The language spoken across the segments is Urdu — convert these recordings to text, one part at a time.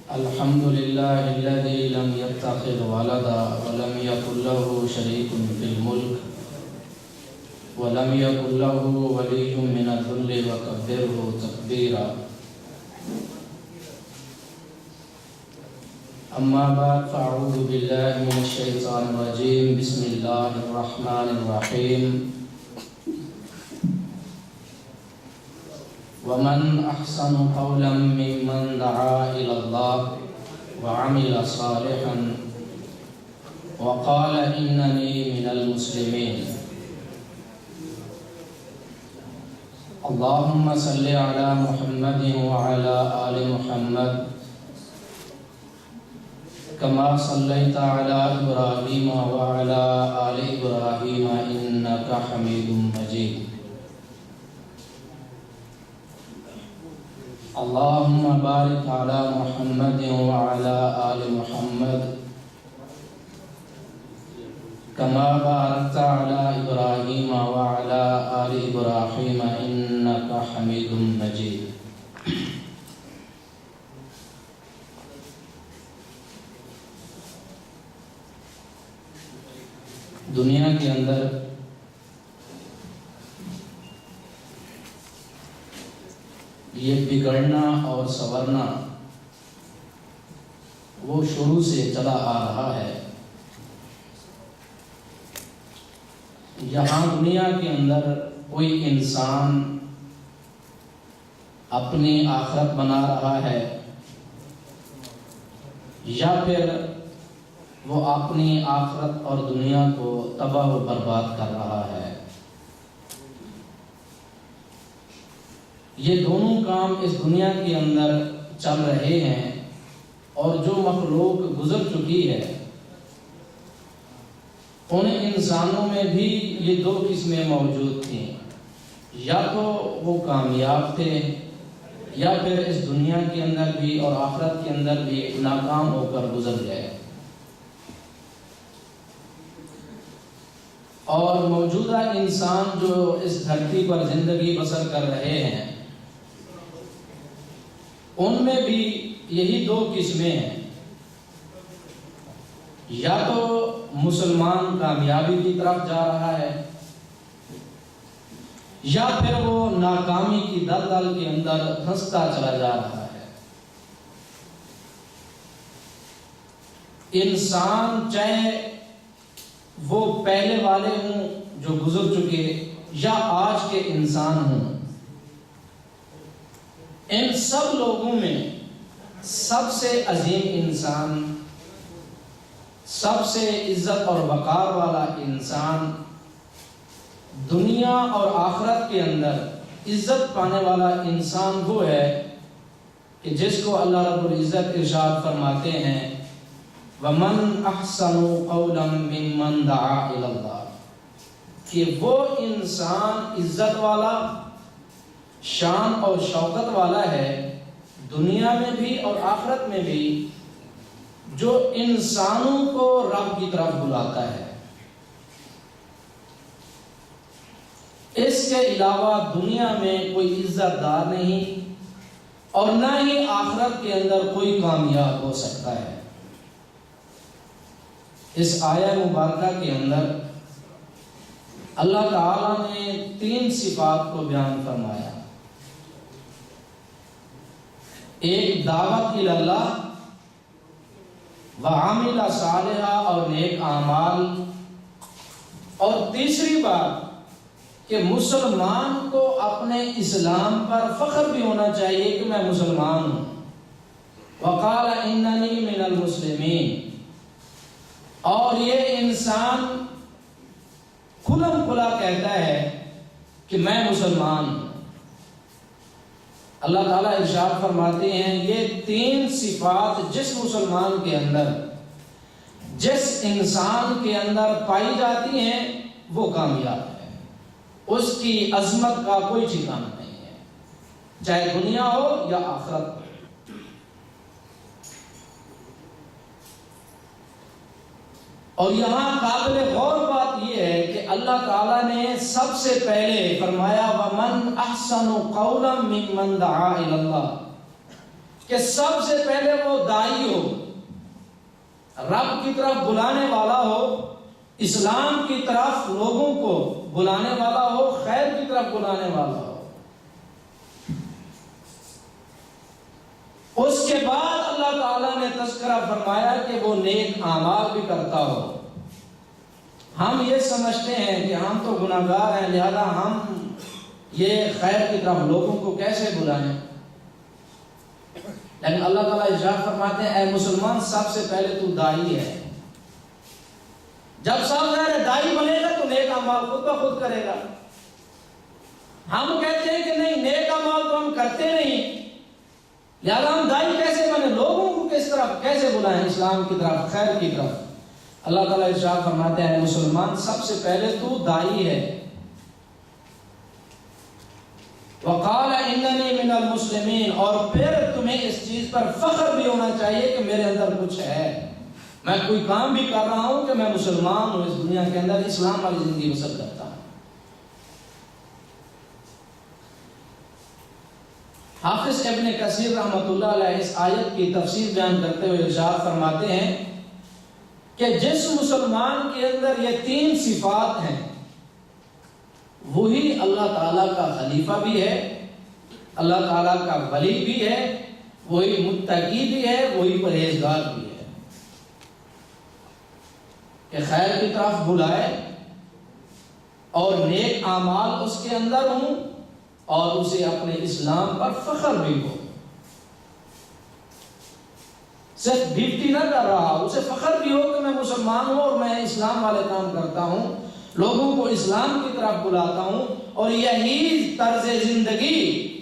الحمد لله الذي لم يتخذ ولدا ولم يكن له شريك في الملك ولم يكن له ولي من الذل وكبره تكبيرا. أما بعد فأعوذ بالله من الشيطان الرجيم. بسم الله الرحمن الرحيم. ومن أحسن قولا ممن دعا إلى الله وعمل صالحا وقال إنني من المسلمين. اللهم صل على محمد وعلى آل محمد كما صليت على إبراهيم وعلى آل إبراهيم إنك حميد مجيد. اللهم بارك على محمد وعلى آل محمد كما باركت على إبراهيم وعلى آل إبراهيم إنك حميد مجيد. دنیا کے اندر یہ بگڑنا اور سنورنا وہ شروع سے چلا آ رہا ہے. یہاں دنیا کے اندر کوئی انسان اپنی آخرت بنا رہا ہے یا پھر وہ اپنی آخرت اور دنیا کو تباہ و برباد کر رہا ہے. یہ دونوں کام اس دنیا کے اندر چل رہے ہیں اور جو مخلوق گزر چکی ہے ان انسانوں میں بھی یہ دو قسمیں موجود تھیں. یا تو وہ کامیاب تھے یا پھر اس دنیا کے اندر بھی اور آخرت کے اندر بھی ناکام ہو کر گزر گئے. اور موجودہ انسان جو اس دھرتی پر زندگی بسر کر رہے ہیں ان میں بھی یہی دو قسمیں ہیں. یا تو مسلمان کامیابی کی طرف جا رہا ہے یا پھر وہ ناکامی کی دلدل کے اندر دھنستا چلا جا رہا ہے. انسان چاہے وہ پہلے والے ہوں جو گزر چکے یا آج کے انسان ہوں، ان سب لوگوں میں سب سے عظیم انسان، سب سے عزت اور وقار والا انسان، دنیا اور آخرت کے اندر عزت پانے والا انسان وہ ہے کہ جس کو اللہ رب العزت ارشاد فرماتے ہیں وَمَنْ أَحْسَنُ قَوْلًا مِّمَّنْ دَعَا إِلَى اللَّهِ، کہ وہ انسان عزت والا، شان اور شوکت والا ہے دنیا میں بھی اور آخرت میں بھی، جو انسانوں کو رب کی طرف بلاتا ہے. اس کے علاوہ دنیا میں کوئی عزت دار نہیں اور نہ ہی آخرت کے اندر کوئی کامیاب ہو سکتا ہے. اس آیہ مبارکہ کے اندر اللہ تعالیٰ نے 3 صفات کو بیان فرمایا. ایک دعوت اللہ وعامل صالحہ اور نیک اعمال، اور تیسری بات کہ مسلمان کو اپنے اسلام پر فخر بھی ہونا چاہیے کہ میں مسلمان ہوں. وقال اننی من المسلمین، اور یہ انسان کھلم کھلا کہتا ہے کہ میں مسلمان ہوں. اللہ تعالیٰ ارشاد فرماتے ہیں یہ 3 صفات جس مسلمان کے اندر، جس انسان کے اندر پائی جاتی ہیں وہ کامیاب ہے. اس کی عظمت کا کوئی ٹھکانہ نہیں ہے، چاہے دنیا ہو یا آخرت. اور یہاں قابل غور بات یہ ہے کہ اللہ تعالیٰ نے سب سے پہلے فرمایا وَمَنْ أَحْسَنُ قَوْلًا مِّمَّنْ دَعَا إِلَى اللَّهِ، کہ سب سے پہلے وہ دائی ہو، رب کی طرف بلانے والا ہو، اسلام کی طرف لوگوں کو بلانے والا ہو، خیر کی طرف بلانے والا ہو۔ اس کے بعد اللہ تعالیٰ نے تذکرہ فرمایا کہ وہ نیک اعمال بھی کرتا ہو۔ ہم یہ سمجھتے ہیں کہ ہم تو گناہگار ہیں، لہذا ہم یہ خیر کی طرف لوگوں کو کیسے بلائیں، لیکن اللہ تعالیٰ ارشاد فرماتے ہیں اے مسلمان سب سے پہلے تو دائی ہے۔ جب سب ظاہر دائی بنے گا تو نیک اعمال خود بخود کرے گا۔ ہم کہتے ہیں کہ نہیں، نیک اعمال تو ہم کرتے نہیں، لہذا ہم دائی کیسے بنے، لوگوں کو کس طرف کیسے بلائیں، اسلام کی طرف، خیر کی طرف۔ اللہ تعالیٰ ارشاد فرماتے ہیں مسلمان سب سے پہلے تو دائی ہے۔ وقال اننی من المسلمین، اور پھر تمہیں اس چیز پر فخر بھی ہونا چاہیے کہ میرے اندر کچھ ہے، میں کوئی کام بھی کر رہا ہوں کہ میں مسلمان ہوں، اس دنیا کے اندر اسلام والی زندگی بسر کرتا ہوں۔ حافظ ابن کثیر رحمۃ اللہ علیہ اس آیت کی تفسیر بیان کرتے ہوئے ارشاد فرماتے ہیں کہ جس مسلمان کے اندر یہ تین صفات ہیں وہی اللہ تعالیٰ کا خلیفہ بھی ہے، اللہ تعالیٰ کا ولی بھی ہے، وہی متقی بھی ہے، وہی پرہیزگار بھی ہے، کہ خیر کی طرف بلائے اور نیک اعمال اس کے اندر ہوں اور اسے اپنے اسلام پر فخر بھی ہو، صرف ڈیوٹی نہ کر رہا، اسے فخر بھی ہو کہ میں مسلمان ہوں اور میں اسلام والے کام کرتا ہوں، لوگوں کو اسلام کی طرف بلاتا ہوں، اور یہی طرز زندگی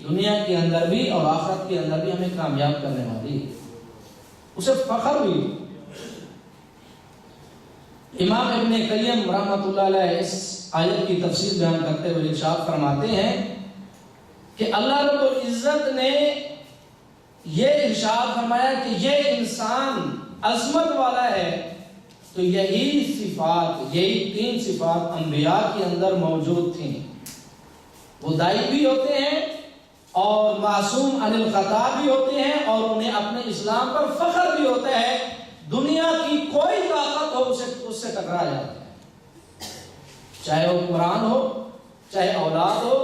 دنیا کے اندر بھی اور آخرت کے اندر بھی ہمیں کامیاب کرنے والی ہے، اسے فخر بھی ہو۔ امام ابن قیم رحمۃ اللہ علیہ اس آیت کی تفسیر بیان کرتے ہوئے ارشاد فرماتے ہیں کہ اللہ رب العزت نے یہ ارشاد فرمایا کہ یہ انسان عظمت والا ہے، تو یہی صفات، یہی تین صفات انبیاء کے اندر موجود تھیں۔ وہ دائی بھی ہوتے ہیں اور معصوم عن الخطا بھی ہوتے ہیں، اور انہیں اپنے اسلام پر فخر بھی ہوتا ہے، دنیا کی کوئی طاقت ہو اس سے ٹکرا جاتا ہے، چاہے وہ قرآن ہو، چاہے اولاد ہو،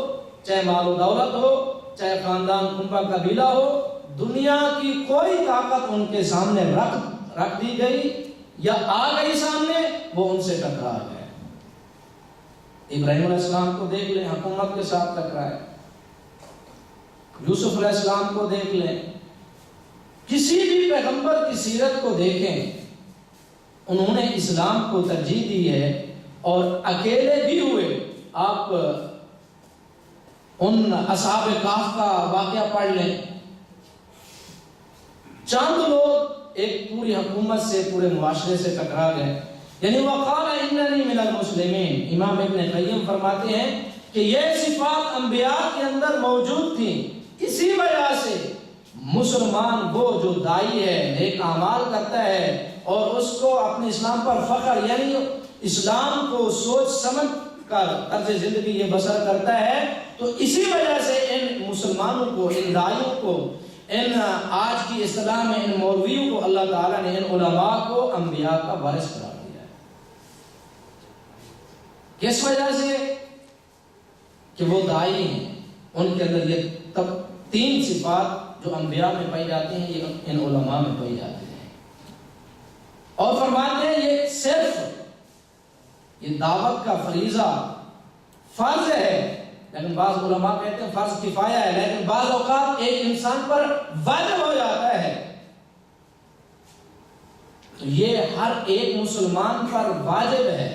چاہے مال و دولت ہو، چاہے خاندان کنبہ قبیلہ ہو، دنیا کی کوئی طاقت ان کے سامنے رکھ دی گئی یا آ گئی سامنے، وہ ان سے ٹکرا گئے۔ ابراہیم علیہ السلام کو دیکھ لیں، حکومت کے ساتھ ٹکرائے، یوسف علیہ السلام کو دیکھ لیں، کسی بھی پیغمبر کی سیرت کو دیکھیں، انہوں نے اسلام کو ترجیح دی ہے اور اکیلے بھی ہوئے۔ آپ ان اصحاب کہف کا واقعہ پڑھ لیں، چند لوگ ایک پوری حکومت سے، پورے معاشرے سے ٹکرا گئے۔ یعنی وقال اننی من المسلمین، امام ابن قیم فرماتے ہیں کہ یہ صفات انبیاء کے اندر موجود تھیں، اسی وجہ سے مسلمان وہ جو دائی ہے، نیک اعمال کرتا ہے اور اس کو اپنے اسلام پر فخر، یعنی اسلام کو سوچ سمجھ کر طرز زندگی یہ بسر کرتا ہے، تو اسی وجہ سے ان مسلمانوں کو، ان دائیوں کو، ان آج کی اصطلاح میں ان مولویوں کو اللہ تعالیٰ نے، ان علماء کو انبیاء کا وارث قرار دیا ہے۔ کس وجہ سے؟ کہ وہ دائی ہیں، ان کے اندر یہ تین صفات جو انبیاء میں پائی جاتی ہیں یہ ان علماء میں پائی جاتی ہیں۔ اور فرماتے ہیں یہ صرف یہ دعوت کا فریضہ، فرض ہے، لیکن بعض علماء کہتے ہیں فرض کفایہ ہے، لیکن بعض اوقات ایک انسان پر واجب ہو جاتا ہے، تو یہ ہر ایک مسلمان پر واجب ہے۔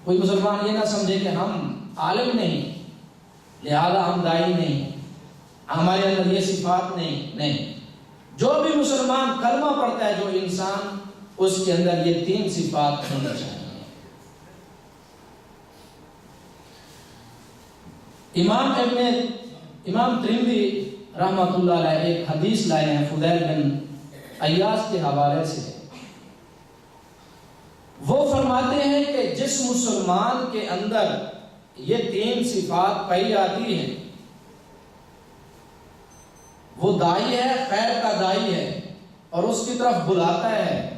کوئی مسلمان یہ نہ سمجھے کہ ہم عالم نہیں لہذا ہم دائی نہیں، ہمارے اندر یہ صفات نہیں، جو بھی مسلمان کلمہ پڑھتا ہے، جو انسان، اس کے اندر یہ تین صفات ہونا چاہیے۔ امام ترمذی رحمۃ اللہ علیہ ایک حدیث لائے ہیں فضیل بن عیاض کے حوالے سے، وہ فرماتے ہیں کہ جس مسلمان کے اندر یہ تین صفات پائی جاتی ہیں وہ دائی ہے، خیر کا دائی ہے اور اس کی طرف بلاتا ہے۔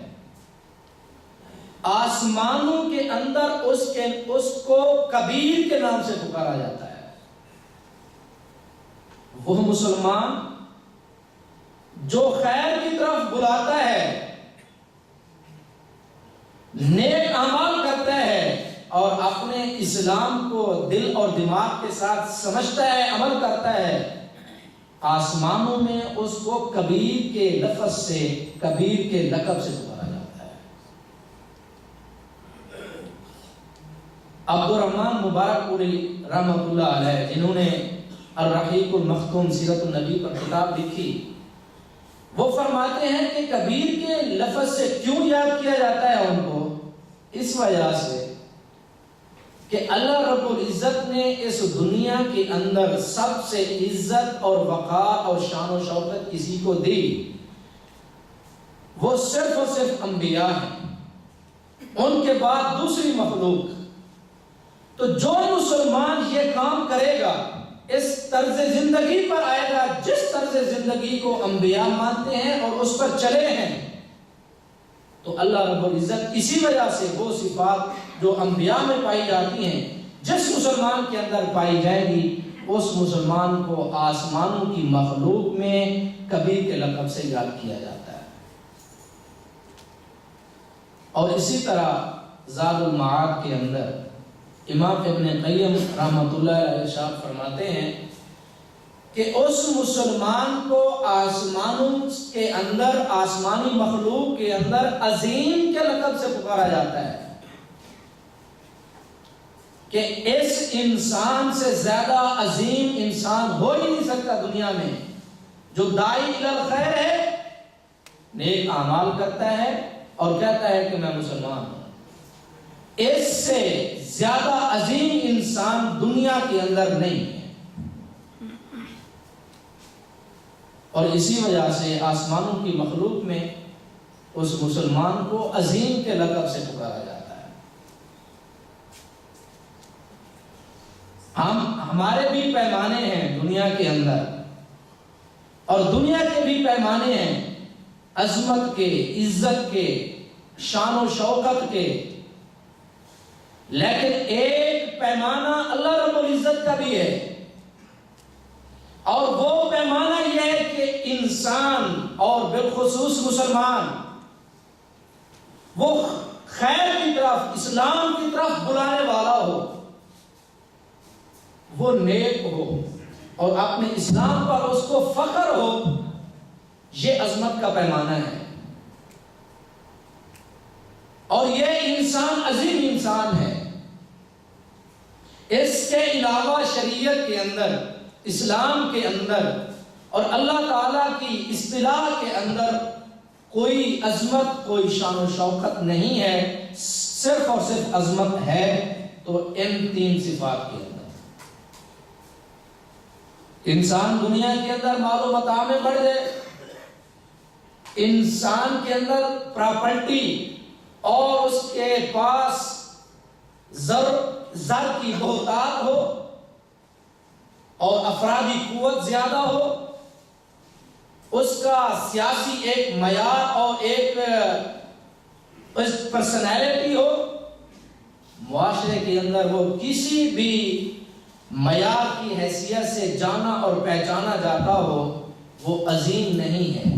آسمانوں کے اندر اس کو کبیر کے نام سے پکارا جاتا ہے۔ وہ مسلمان جو خیر کی طرف بلاتا ہے، نیک اعمال کرتا ہے اور اپنے اسلام کو دل اور دماغ کے ساتھ سمجھتا ہے، عمل کرتا ہے، آسمانوں میں اس کو کبیر کے لفظ سے، کبیر کے لقب سے پکارا جاتا ہے۔ عبد الرحمن مبارک پوری رحمۃ اللہ علیہ، جنہوں نے الرحیق المختوم سیرت النبی پر کتاب لکھی، وہ فرماتے ہیں کہ کبیر کے لفظ سے کیوں یاد کیا جاتا ہے ان کو؟ اس وجہ سے کہ اللہ رب العزت نے اس دنیا کے اندر سب سے عزت اور وقار اور شان و شوکت کسی کو دی، وہ صرف اور صرف انبیاء ہیں، ان کے بعد دوسری مخلوق۔ تو جو مسلمان یہ کام کرے گا، اس طرز زندگی پر آئے گا جس طرز زندگی کو انبیاء مانتے ہیں اور اس پر چلے ہیں، تو اللہ رب العزت اسی وجہ سے وہ صفات جو انبیاء میں پائی جاتی ہیں جس مسلمان کے اندر پائی جائے گی، اس مسلمان کو آسمانوں کی مخلوق میں کبیر کے لقب سے یاد کیا جاتا ہے۔ اور اسی طرح زاد المعاد کے اندر امام ابن قیم رحمۃ اللہ علیہ ارشاد فرماتے ہیں کہ اس مسلمان کو آسمانوں کے اندر، آسمانی مخلوق کے اندر عظیم کے لقب سے پکارا جاتا ہے کہ اس انسان سے زیادہ عظیم انسان ہو ہی نہیں سکتا دنیا میں، جو داعی الی الخیر ہے، نیک اعمال کرتا ہے اور کہتا ہے کہ میں مسلمان ہوں۔ اس سے زیادہ عظیم انسان دنیا کے اندر نہیں ہے۔ اور اسی وجہ سے آسمانوں کی مخلوق میں اس مسلمان کو عظیم کے لقب سے پکارا جاتا ہے۔ ہمارے بھی پیمانے ہیں دنیا کے اندر، اور دنیا کے بھی پیمانے ہیں عظمت کے، عزت کے، شان و شوکت کے، لیکن ایک پیمانہ اللہ رب العزت کا بھی ہے، اور وہ پیمانہ یہ ہے کہ انسان اور بالخصوص مسلمان وہ خیر کی طرف، اسلام کی طرف بلانے والا ہو، وہ نیک ہو اور اپنے اسلام پر اس کو فخر ہو، یہ عظمت کا پیمانہ ہے۔ اور یہ انسان عظیم انسان ہے۔ اس کے علاوہ شریعت کے اندر، اسلام کے اندر اور اللہ تعالیٰ کی اصطلاح کے اندر کوئی عظمت، کوئی شان و شوکت نہیں ہے، صرف اور صرف عظمت ہے تو ان تین صفات کے اندر۔ انسان دنیا کے اندر مال و متاع میں بڑھ جائے، انسان کے اندر پراپرٹی اور اس کے پاس زر کی بہتات ہو اور افرادی قوت زیادہ ہو، اس کا سیاسی ایک معیار اور ایک پرسنالٹی ہو، معاشرے کے اندر وہ کسی بھی معیار کی حیثیت سے جانا اور پہچانا جاتا ہو، وہ عظیم نہیں ہے،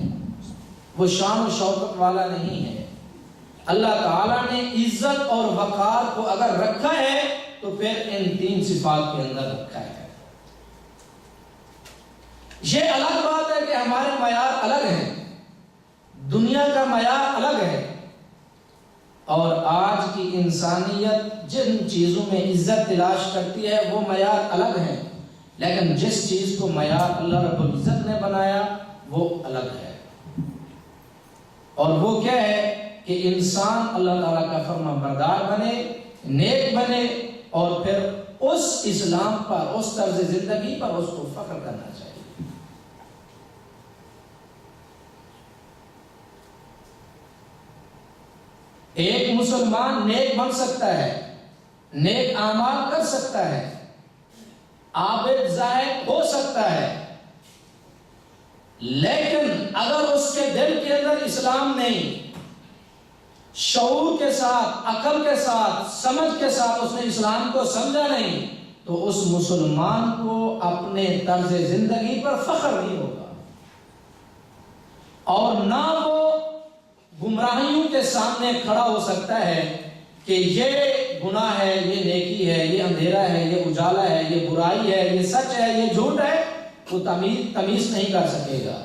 وہ شان و شوکت والا نہیں ہے۔ اللہ تعالیٰ نے عزت اور وقار کو اگر رکھا ہے تو پھر ان تین صفات کے اندر رکھا ہے۔ یہ الگ بات ہے کہ ہمارے معیار الگ ہیں، دنیا کا معیار الگ ہے، اور آج کی انسانیت جن چیزوں میں عزت تلاش کرتی ہے وہ معیار الگ ہیں، لیکن جس چیز کو معیار اللہ رب العزت نے بنایا وہ الگ ہے، اور وہ کیا ہے کہ انسان اللہ تعالیٰ کا فرما بردار بنے، نیک بنے، اور پھر اس اسلام پر، اس طرز زندگی پر اس کو فخر کرنا چاہیے۔ ایک مسلمان نیک بن سکتا ہے، نیک اعمال کر سکتا ہے، عابد زاہد ہو سکتا ہے، لیکن اگر اس کے دل کے اندر اسلام نہیں، شعور کے ساتھ، عقل کے ساتھ، سمجھ کے ساتھ اس نے اسلام کو سمجھا نہیں، تو اس مسلمان کو اپنے طرز زندگی پر فخر نہیں ہوگا، اور نہ وہ گمراہیوں کے سامنے کھڑا ہو سکتا ہے کہ یہ گناہ ہے، یہ نیکی ہے، یہ اندھیرا ہے، یہ اجالا ہے، یہ برائی ہے، یہ سچ ہے، یہ جھوٹ ہے، وہ تمیز نہیں کر سکے گا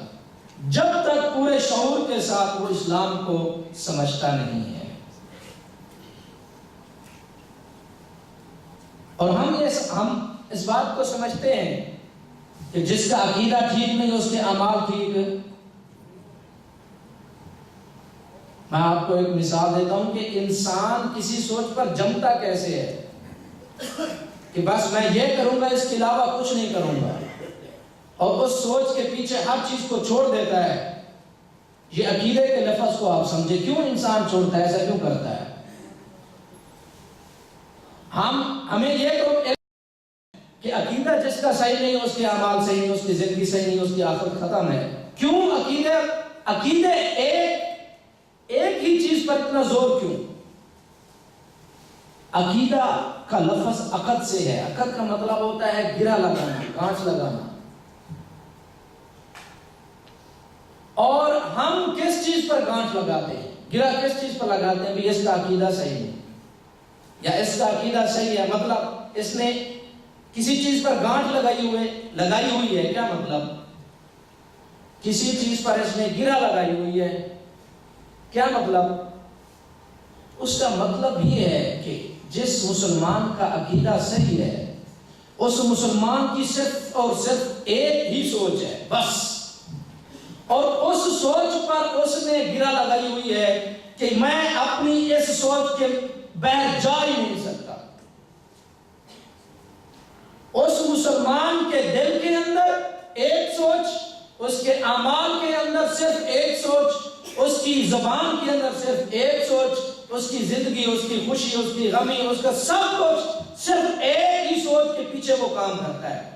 جب تک پورے شعور کے ساتھ وہ اسلام کو سمجھتا نہیں ہے۔ اور ہم اس بات کو سمجھتے ہیں کہ جس کا عقیدہ ٹھیک نہیں اس کے اعمال ٹھیک۔ میں آپ کو ایک مثال دیتا ہوں کہ انسان کسی سوچ پر جمتا کیسے ہے کہ بس میں یہ کروں گا، اس کے علاوہ کچھ نہیں کروں گا، اور اس سوچ کے پیچھے ہر چیز کو چھوڑ دیتا ہے۔ یہ عقیدے کے لفظ کو آپ سمجھے، کیوں انسان چھوڑتا ہے، ایسا کیوں کرتا ہے؟ ہمیں یہ کہ عقیدہ جس کا صحیح نہیں، اس کے اعمال صحیح نہیں، اس کی زندگی صحیح نہیں، اس کی آخرت ختم ہے۔ کیوں عقیدے ایک ہی چیز پر اتنا زور کیوں؟ عقیدہ کا لفظ عقد سے ہے۔ عقد کا مطلب ہوتا ہے گرہ لگانا، گانٹھ لگانا۔ اور ہم کس چیز پر گانٹھ لگاتے ہیں، گرہ کس چیز پر لگاتے ہیں؟ بھی اس کا عقیدہ صحیح نہیں، یا اس کا عقیدہ صحیح ہے، مطلب اس نے کسی چیز پر گانٹھ لگائی ہوئی ہے۔ کیا مطلب؟ کسی چیز پر اس نے گرہ لگائی ہوئی ہے۔ کیا مطلب؟ اس کا مطلب یہ ہے کہ جس مسلمان کا عقیدہ صحیح ہے، اس مسلمان کی صرف اور صرف ایک ہی سوچ ہے بس، اور اس سوچ پر اس نے گرہ لگائی ہوئی ہے کہ میں اپنی اس سوچ کے بہر جا ہی نہیں سکتا۔ اس مسلمان کے دل کے اندر ایک سوچ، اس کے اعمال کے اندر صرف ایک سوچ، اس کی زبان کے اندر صرف ایک سوچ، اس کی زندگی، اس کی خوشی، اس کی غمی، اس کا سب کچھ صرف ایک ہی سوچ کے پیچھے وہ کام کرتا ہے،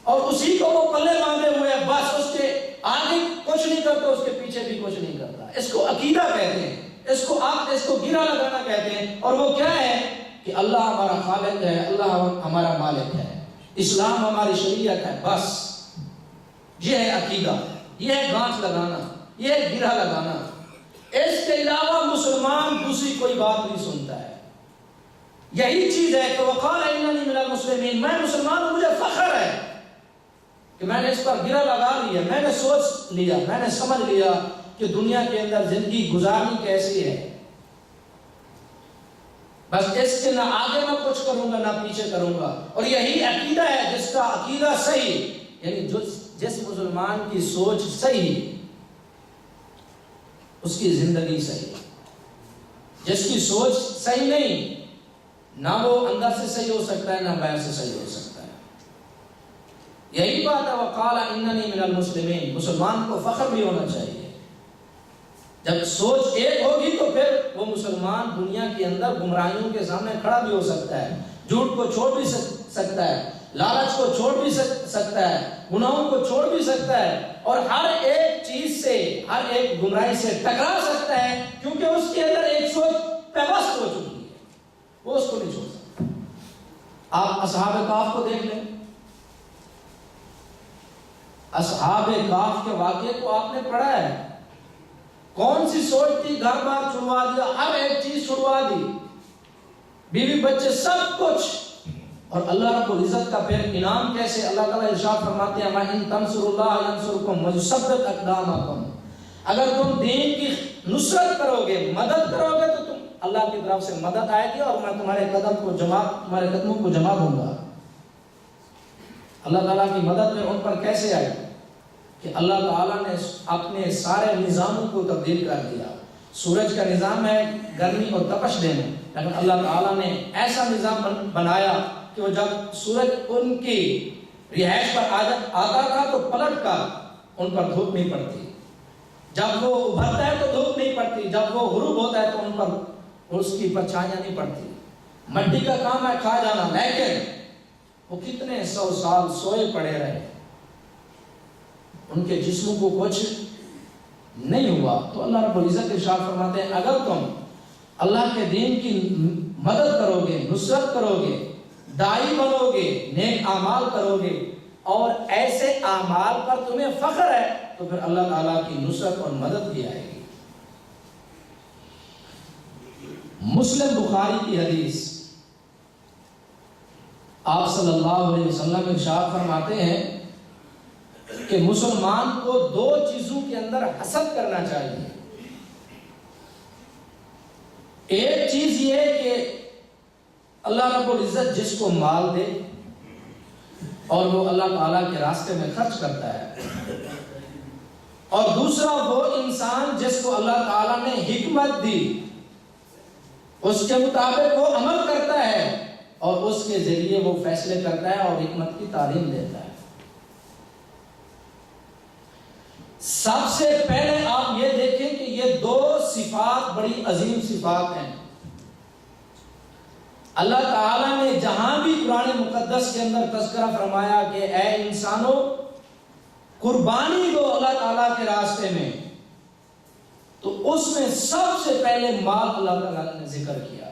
اور اسی کو وہ پلے باندھے ہوئے ہے، بس اس کے آگے کچھ نہیں کرتا، اس کے پیچھے بھی کچھ نہیں کرتا۔ اس کو عقیدہ کہتے ہیں، اس کو گرہ لگانا کہتے ہیں۔ اور وہ کیا ہے کہ اللہ ہمارا خالق ہے، اللہ ہمارا مالک ہے، اسلام ہماری شریعت ہے، بس یہ ہے عقیدہ، یہ ہے گانٹھ لگانا، یہ ہے گرہ لگانا۔ اس کے علاوہ مسلمان دوسری کوئی بات نہیں سنتا ہے۔ یہی چیز ہے کہ وقال اننی من المسلمین، میں مسلمان ہوں، مجھے فخر ہے کہ میں نے اس پر گرہ لگا لیا، میں نے سوچ لیا، میں نے سمجھ لیا کہ دنیا کے اندر زندگی گزارنی کیسی ہے، بس اس کے نہ آگے میں کچھ کروں گا نہ پیچھے کروں گا۔ اور یہی عقیدہ ہے جس کا عقیدہ صحیح، یعنی جس مسلمان کی سوچ صحیح، اس کی زندگی صحیح۔ جس کی سوچ صحیح نہیں، نہ وہ اندر سے صحیح ہو سکتا ہے نہ باہر سے صحیح ہو سکتا ہے۔ یہی بات ہے وقال اننی من المسلمین، مسلمان کو فخر بھی ہونا چاہیے۔ جب سوچ ایک ہوگی تو پھر وہ مسلمان دنیا کے اندر گمراہیوں کے سامنے کھڑا بھی ہو سکتا ہے، جھوٹ کو چھوڑ بھی سکتا ہے، لالچ کو چھوڑ بھی سکتا ہے، گناہوں کو چھوڑ بھی سکتا ہے، اور ہر ایک چیز سے، ہر ایک گمراہی سے ٹکرا سکتا ہے، کیونکہ اس کے اندر ایک سوچ پیوست ہو چکی ہے، وہ اس کو نہیں چھوڑ سکتا۔ آپ اصحاب کہف کو دیکھ لیں، اصحاب کہف کے واقعے کو آپ نے پڑھا ہے۔ کون سی سوچ تھی؟ گھر بار چھڑوا دیا، ہر ایک چیز چھڑوا دی، بیوی بچے سب کچھ، اور اللہ رب العزت کا پھر انعام کیسے؟ اللہ تعالیٰ ارشاد فرماتے ہیں وَإِن تَنْصُرُوا اللَّهَ يَنْصُرْكُمْ وَيُثَبِّتْ أَقْدَامَكُمْ، اگر تم دین کی نصرت کرو گے، مدد کرو گے، تو تم اللہ کی طرف سے مدد آئے گی، اور میں تمہارے قدموں کو جمع دوں گا۔ اللہ تعالیٰ کی مدد میں ان پر کیسے آئی کہ اللہ تعالیٰ نے اپنے سارے نظاموں کو تبدیل کر دیا۔ سورج کا نظام ہے گرمی اور تپش دینا، لیکن اللہ تعالیٰ نے ایسا نظام بنایا کہ وہ جب سورج ان کی رہائش پر آتا تھا تو پلٹ کر ان پر دھوپ نہیں پڑتی، جب وہ ابھرتا ہے تو دھوپ نہیں پڑتی، جب وہ غروب ہوتا ہے تو ان پر اس کی پرچھائیاں نہیں پڑتی۔ مٹی کا کام ہے کھا جانا، لیکن وہ کتنے 100 سال سوئے پڑے رہے، ان کے جسموں کو کچھ نہیں ہوا. تو اللہ رب العزت ارشاد فرماتے ہیں اگر تم اللہ کے دین کی مدد کرو گے، نصرت کرو گے، داعی بنو گے، نیک اعمال کرو گے اور ایسے اعمال پر تمہیں فخر ہے تو پھر اللہ تعالیٰ کی نصرت اور مدد بھی آئے گی. مسلم بخاری کی حدیث، آپ صلی اللہ علیہ وسلم ارشاد فرماتے ہیں کہ مسلمان کو دو چیزوں کے اندر حسد کرنا چاہیے. ایک چیز یہ کہ اللہ رب العزت جس کو مال دے اور وہ اللہ تعالیٰ کے راستے میں خرچ کرتا ہے، اور دوسرا وہ انسان جس کو اللہ تعالیٰ نے حکمت دی اس کے مطابق وہ عمل کرتا ہے اور اس کے ذریعے وہ فیصلے کرتا ہے اور حکمت کی تعلیم دیتا ہے. سب سے پہلے آپ یہ دیکھیں کہ یہ دو صفات بڑی عظیم صفات ہیں. اللہ تعالیٰ نے جہاں بھی قرآن مقدس کے اندر تذکرہ فرمایا کہ اے انسانوں قربانی دو اللہ تعالیٰ کے راستے میں، تو اس میں سب سے پہلے مال اللہ تعالیٰ نے ذکر کیا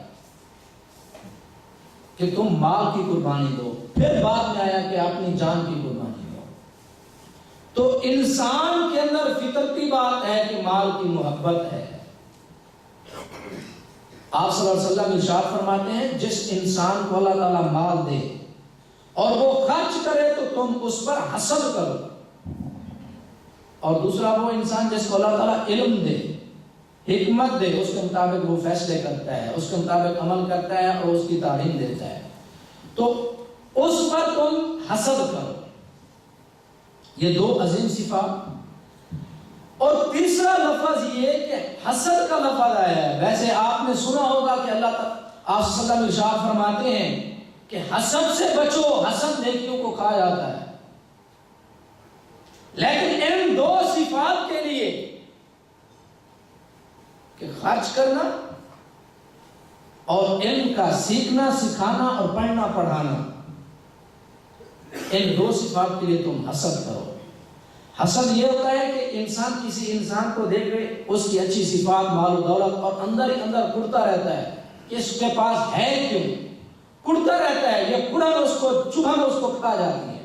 کہ تم مال کی قربانی دو، پھر بعد میں آیا کہ اپنی جان کی قربانی دو. تو انسان کے اندر فطرتی بات ہے کہ مال کی محبت ہے. آپ صلی اللہ علیہ وسلم ارشاد فرماتے ہیں جس انسان کو اللہ تعالیٰ مال دے اور وہ خرچ کرے تو تم اس پر حسد کرو، اور دوسرا وہ انسان جس کو اللہ تعالیٰ علم دے، حکمت دے، اس کے مطابق وہ فیصلے کرتا ہے، اس کے مطابق عمل کرتا ہے اور اس کی تعلیم دیتا ہے، تو اس پر تم حسد کرو. یہ دو عظیم صفات. اور تیسرا لفظ یہ کہ حسد کا لفظ آیا ہے. ویسے آپ نے سنا ہوگا کہ اللہ تعالیٰ آپ صلی اللہ علیہ وسلم ارشاد فرماتے ہیں کہ حسد سے بچو، حسد نیکیوں کو کھا جاتا ہے. لیکن ان دو صفات کے لیے کہ خرچ کرنا اور علم کا سیکھنا، سکھانا اور پڑھنا پڑھانا، ان دو صفات کے لیے تم حسد کرو. حسد یہ ہوتا ہے کہ انسان کسی انسان کو دیکھ کے اس کی اچھی صفات، مال و دولت، اور اندر ہی اندر کڑتا رہتا ہے کہ اس کے پاس ہے کیوں، کڑتا رہتا ہے، یہ کڑن اس کو، چبھن اس کو کھا جاتی ہے،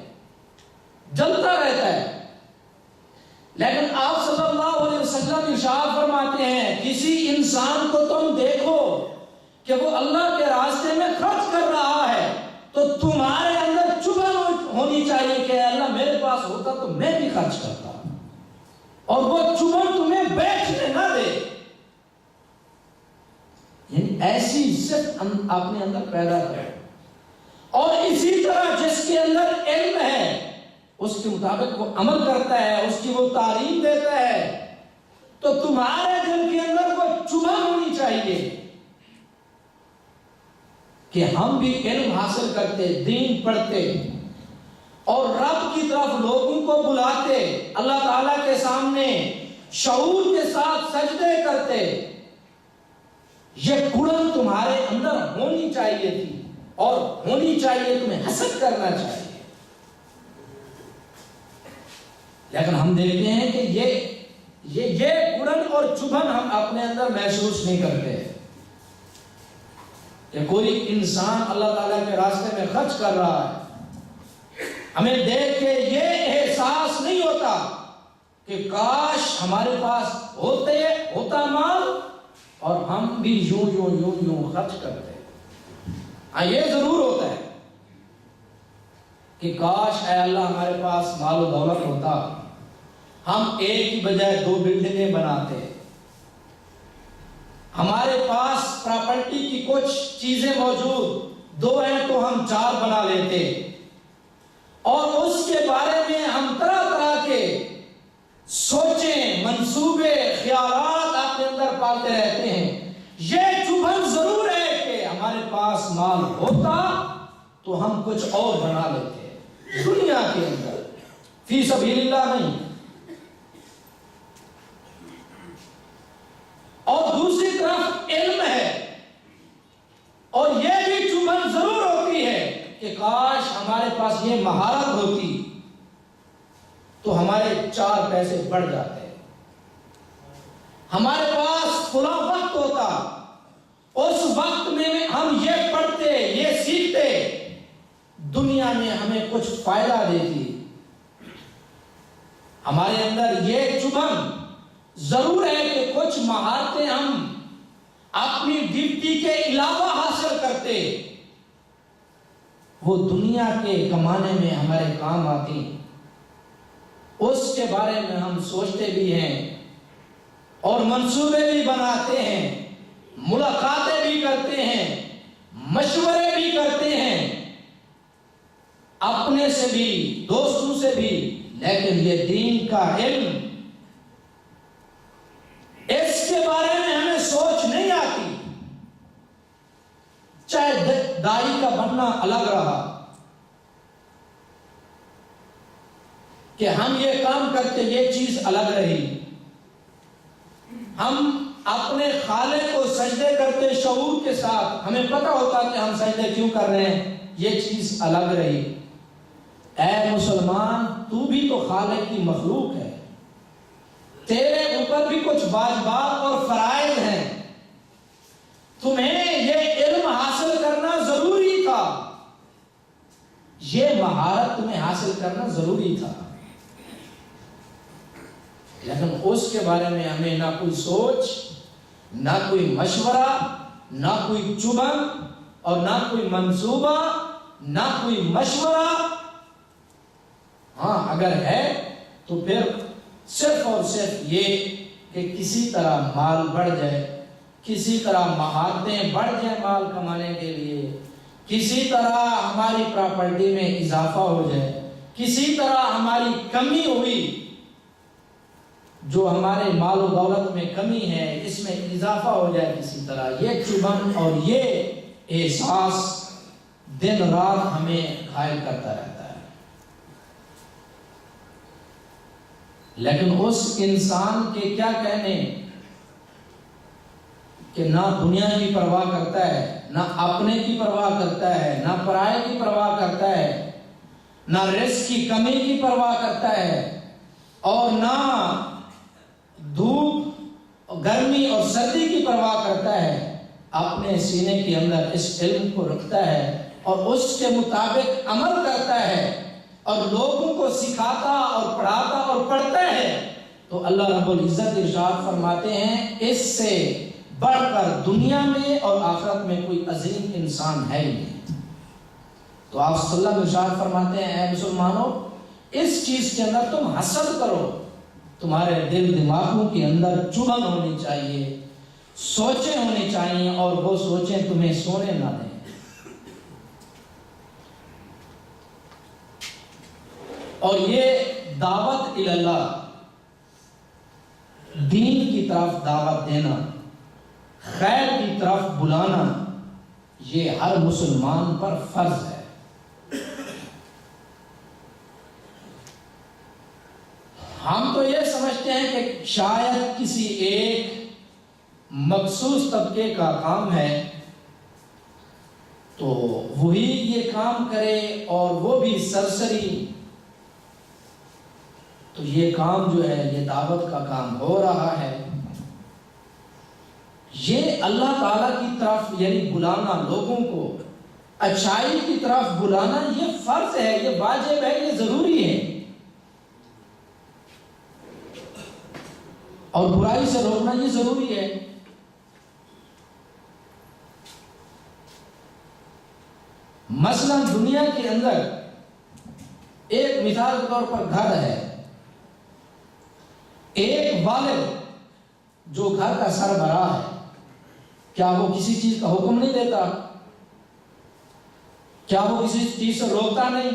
جلتا رہتا ہے. لیکن آپ صلی اللہ علیہ وسلم ارشاد فرماتے ہیں کسی انسان کو تم دیکھو کہ وہ اللہ کے راستے میں خرچ کر رہا ہے تو تمہارے اندر چبھن ہونی چاہیے کہ اللہ میرے پاس ہوتا تو میں بھی خرچ کرتا، اور وہ چبھن تمہیں بیٹھنے نہ دے. یعنی ایسی صرف اپنے اندر پیدا کرو. اور اسی طرح جس کے اندر علم ہے اس کے مطابق وہ عمل کرتا ہے، اس کی وہ تعلیم دیتا ہے، تو تمہارے دل کے اندر وہ چبھن ہونی چاہیے کہ ہم بھی علم حاصل کرتے، دین پڑھتے اور رب کی طرف لوگوں کو بلاتے، اللہ تعالیٰ کے سامنے شعور کے ساتھ سجدے کرتے. یہ گڑن تمہارے اندر ہونی چاہیے تھی اور ہونی چاہیے، تمہیں حسد کرنا چاہیے. لیکن ہم دیکھتے ہیں کہ یہ گڑن اور چبھن ہم اپنے اندر محسوس نہیں کرتے. کہ کوئی انسان اللہ تعالیٰ کے راستے میں خرچ کر رہا ہے، ہمیں دیکھ کے یہ احساس نہیں ہوتا کہ کاش ہمارے پاس ہوتا مال اور ہم بھی یوں خرچ کرتے. ہاں یہ ضرور ہوتا ہے کہ کاش اے اللہ ہمارے پاس مال و دولت ہوتا، ہم ایک کی بجائے 2 بلڈنگیں بناتے، ہمارے پاس پراپرٹی کی کچھ چیزیں موجود 2 ہیں تو ہم 4 بنا لیتے، اور اس کے بارے میں ہم طرح طرح کے سوچیں، منصوبے، خیالات اپنے اندر پالتے رہتے ہیں. یہ چبھن ضرور ہے کہ ہمارے پاس مال ہوتا تو ہم کچھ اور بنا لیتے دنیا کے اندر، فی سبیل اللہ نہیں. اور دوسری طرف علم ہے، اور یہ بھی چبھن ضرور ہوتی ہے کہ کاش ہمارے پاس یہ مہارت ہوتی تو ہمارے 4 پیسے بڑھ جاتے، ہمارے پاس فلاں وقت ہوتا، اس وقت میں ہم یہ پڑھتے، یہ سیکھتے، دنیا میں ہمیں کچھ فائدہ دیتی۔ ہمارے اندر یہ چبھن ضرور ہے کہ کچھ مہارتیں ہم اپنی ڈیوٹی کے علاوہ حاصل کرتے، وہ دنیا کے کمانے میں ہمارے کام آتی، اس کے بارے میں ہم سوچتے بھی ہیں اور منصوبے بھی بناتے ہیں، ملاقاتیں بھی کرتے ہیں، مشورے بھی کرتے ہیں، اپنے سے بھی دوستوں سے بھی، لیکن یہ دین کا علم، اس کے بارے میں ہمیں سوچ نہیں آتی۔ چاہے دائی کا بننا الگ رہا کہ ہم یہ کام کرتے، یہ چیز الگ رہی، ہم اپنے خالق کو سجدے کرتے شعور کے ساتھ، ہمیں پتہ ہوتا کہ ہم سجدے کیوں کر رہے ہیں، یہ چیز الگ رہی۔ اے مسلمان، تو بھی تو خالق کی مخلوق ہے، تیرے اوپر بھی کچھ واجبات اور فرائض ہیں، تمہیں یہ علم حاصل کرنا ضروری تھا، یہ مہارت تمہیں حاصل کرنا ضروری تھا، لیکن اس کے بارے میں ہمیں نہ کوئی سوچ، نہ کوئی مشورہ، نہ کوئی چبھن اور نہ کوئی منصوبہ، نہ کوئی مشورہ۔ ہاں اگر ہے تو پھر صرف اور صرف یہ کہ کسی طرح مال بڑھ جائے، کسی طرح مہارتیں بڑھ جائیں مال کمانے کے لیے، کسی طرح ہماری پراپرٹی میں اضافہ ہو جائے، کسی طرح ہماری کمی ہوئی، جو ہمارے مال و دولت میں کمی ہے اس میں اضافہ ہو جائے کسی طرح، یہ چبھن اور یہ احساس دن رات ہمیں گھائل کرتا رہتا ہے۔ لیکن اس انسان کے کیا کہنے کہ نہ دنیا کی پرواہ کرتا ہے، نہ اپنے کی پرواہ کرتا ہے، نہ پرائے کی پرواہ کرتا ہے، نہ رزق کی کمی کی پرواہ کرتا ہے، اور نہ دھوپ گرمی اور سردی کی پرواہ کرتا ہے، اپنے سینے کے اندر اس علم کو رکھتا ہے اور اس کے مطابق عمل کرتا ہے اور لوگوں کو سکھاتا اور پڑھاتا اور پڑھتا ہے، تو اللہ رب العزت ارشاد فرماتے ہیں اس سے بڑھ کر دنیا میں اور آخرت میں کوئی عظیم انسان ہے ہی نہیں۔ تو آپ صلی اللہ علیہ وسلم ارشاد فرماتے ہیں اے مسلمانوں، اس چیز کے اندر تم حسد کرو، تمہارے دل دماغوں کے اندر چبھن ہونی چاہیے، سوچیں ہونی چاہیے، اور وہ سوچیں تمہیں سونے نہ دیں۔ اور یہ دعوت اللہ، دین کی طرف دعوت دینا، خیر کی طرف بلانا، یہ ہر مسلمان پر فرض ہے۔ ہم تو یہ سمجھتے ہیں کہ شاید کسی ایک مخصوص طبقے کا کام ہے تو وہی یہ کام کرے اور وہ بھی سرسری، تو یہ کام جو ہے یہ دعوت کا کام ہو رہا ہے۔ یہ اللہ تعالیٰ کی طرف یعنی بلانا، لوگوں کو اچھائی کی طرف بلانا، یہ فرض ہے، یہ واجب ہے، یہ ضروری ہے، اور برائی سے روکنا یہ ضروری ہے۔ مثلا دنیا کے اندر ایک مثال کے طور پر گھر ہے، ایک والد جو گھر کا سربراہ ہے، کیا وہ کسی چیز کا حکم نہیں دیتا؟ کیا وہ کسی چیز سے روکتا نہیں؟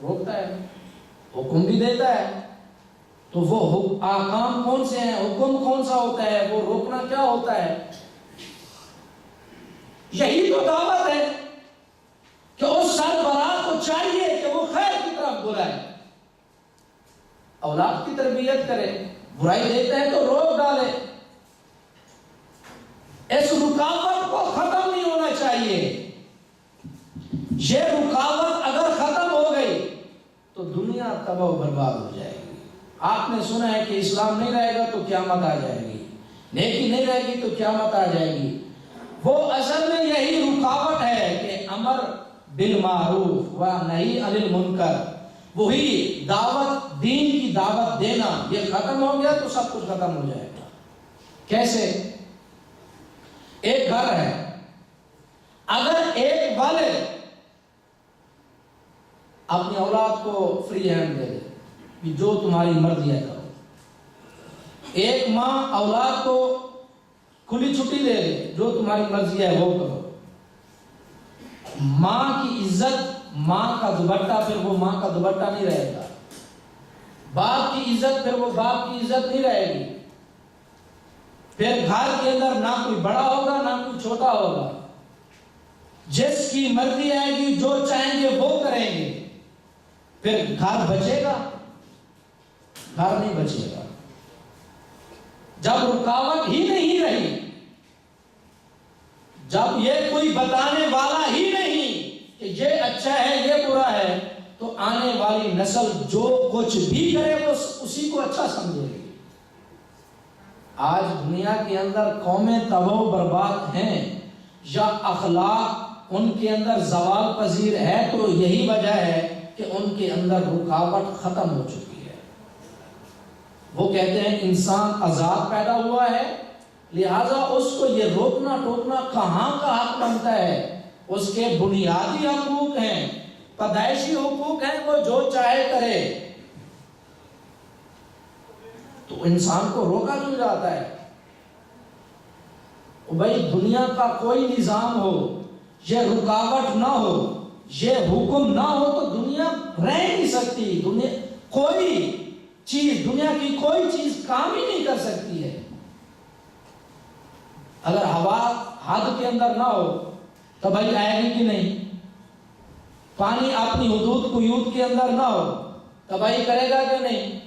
روکتا ہے، حکم بھی دیتا ہے۔ تو وہ احکام کون سے ہیں، حکم کون سا ہوتا ہے، وہ روکنا کیا ہوتا ہے؟ یہی تو دعوت ہے کہ اس سربراہ کو چاہیے کہ وہ خیر کی طرف بلائے، اولاد کی تربیت کرے، برائی دیتا ہے تو روک ڈالے۔ اس رکاوٹ کو ختم نہیں ہونا چاہیے۔ یہ رکاوٹ اگر ختم ہو گئی تو دنیا تباہ و برباد ہو جائے گی۔ آپ نے سنا ہے کہ اسلام نہیں رہے گا تو قیامت آ جائے گی، نیکی نہیں رہے گی تو قیامت آ جائے گی۔ وہ اصل میں یہی رکاوٹ ہے کہ امر بالمعروف و نہی عن المنکر، وہی دعوت، دین کی دعوت دینا، یہ ختم ہو گیا تو سب کچھ ختم ہو جائے گا۔ کیسے؟ ایک گھر ہے، اگر ایک والد اپنی اولاد کو فری ہینڈ دے دے کہ جو تمہاری مرضی ہے کرو، ایک ماں اولاد کو کھلی چھٹی دے دے، جو تمہاری مرضی ہے وہ کرو، ماں کی عزت، ماں کا دوپٹہ پھر وہ ماں کا دوپٹہ نہیں رہے گا، باپ کی عزت پھر وہ باپ کی عزت نہیں رہے گی، پھر گھر کے اندر نہ کوئی بڑا ہوگا نہ کوئی چھوٹا ہوگا، جس کی مرضی آئے گی جو چاہیں گے وہ کریں گے، پھر گھر بچے گا؟ گھر نہیں بچے گا۔ جب رکاوٹ ہی نہیں رہی، جب یہ کوئی بتانے والا ہی نہیں کہ یہ اچھا ہے یہ برا ہے، تو آنے والی نسل جو کچھ بھی کرے وہ اسی کو اچھا سمجھے گی۔ آج دنیا کے اندر قومیں تباہ و برباد ہیں یا اخلاق ان کے اندر زوال پذیر ہے، تو یہی وجہ ہے کہ ان کے اندر رکاوٹ ختم ہو چکی ہے۔ وہ کہتے ہیں انسان آزاد پیدا ہوا ہے، لہذا اس کو یہ روکنا ٹوکنا کہاں کا حق بنتا ہے؟ اس کے بنیادی حقوق ہیں، پیدائشی حقوق ہیں، وہ جو چاہے کرے۔ تو انسان کو روکا کیوں جاتا ہے؟ بھائی دنیا کا کوئی نظام ہو، یہ رکاوٹ نہ ہو، یہ حکم نہ ہو تو دنیا رہ نہیں سکتی۔ دنیا کوئی چیز، دنیا کی کوئی چیز کام ہی نہیں کر سکتی ہے۔ اگر ہوا حد کے اندر نہ ہو تو بھائی آئے گی کہ نہیں؟ پانی اپنی حدود قیود کے اندر نہ ہو تو بھائی کرے گا کہ نہیں؟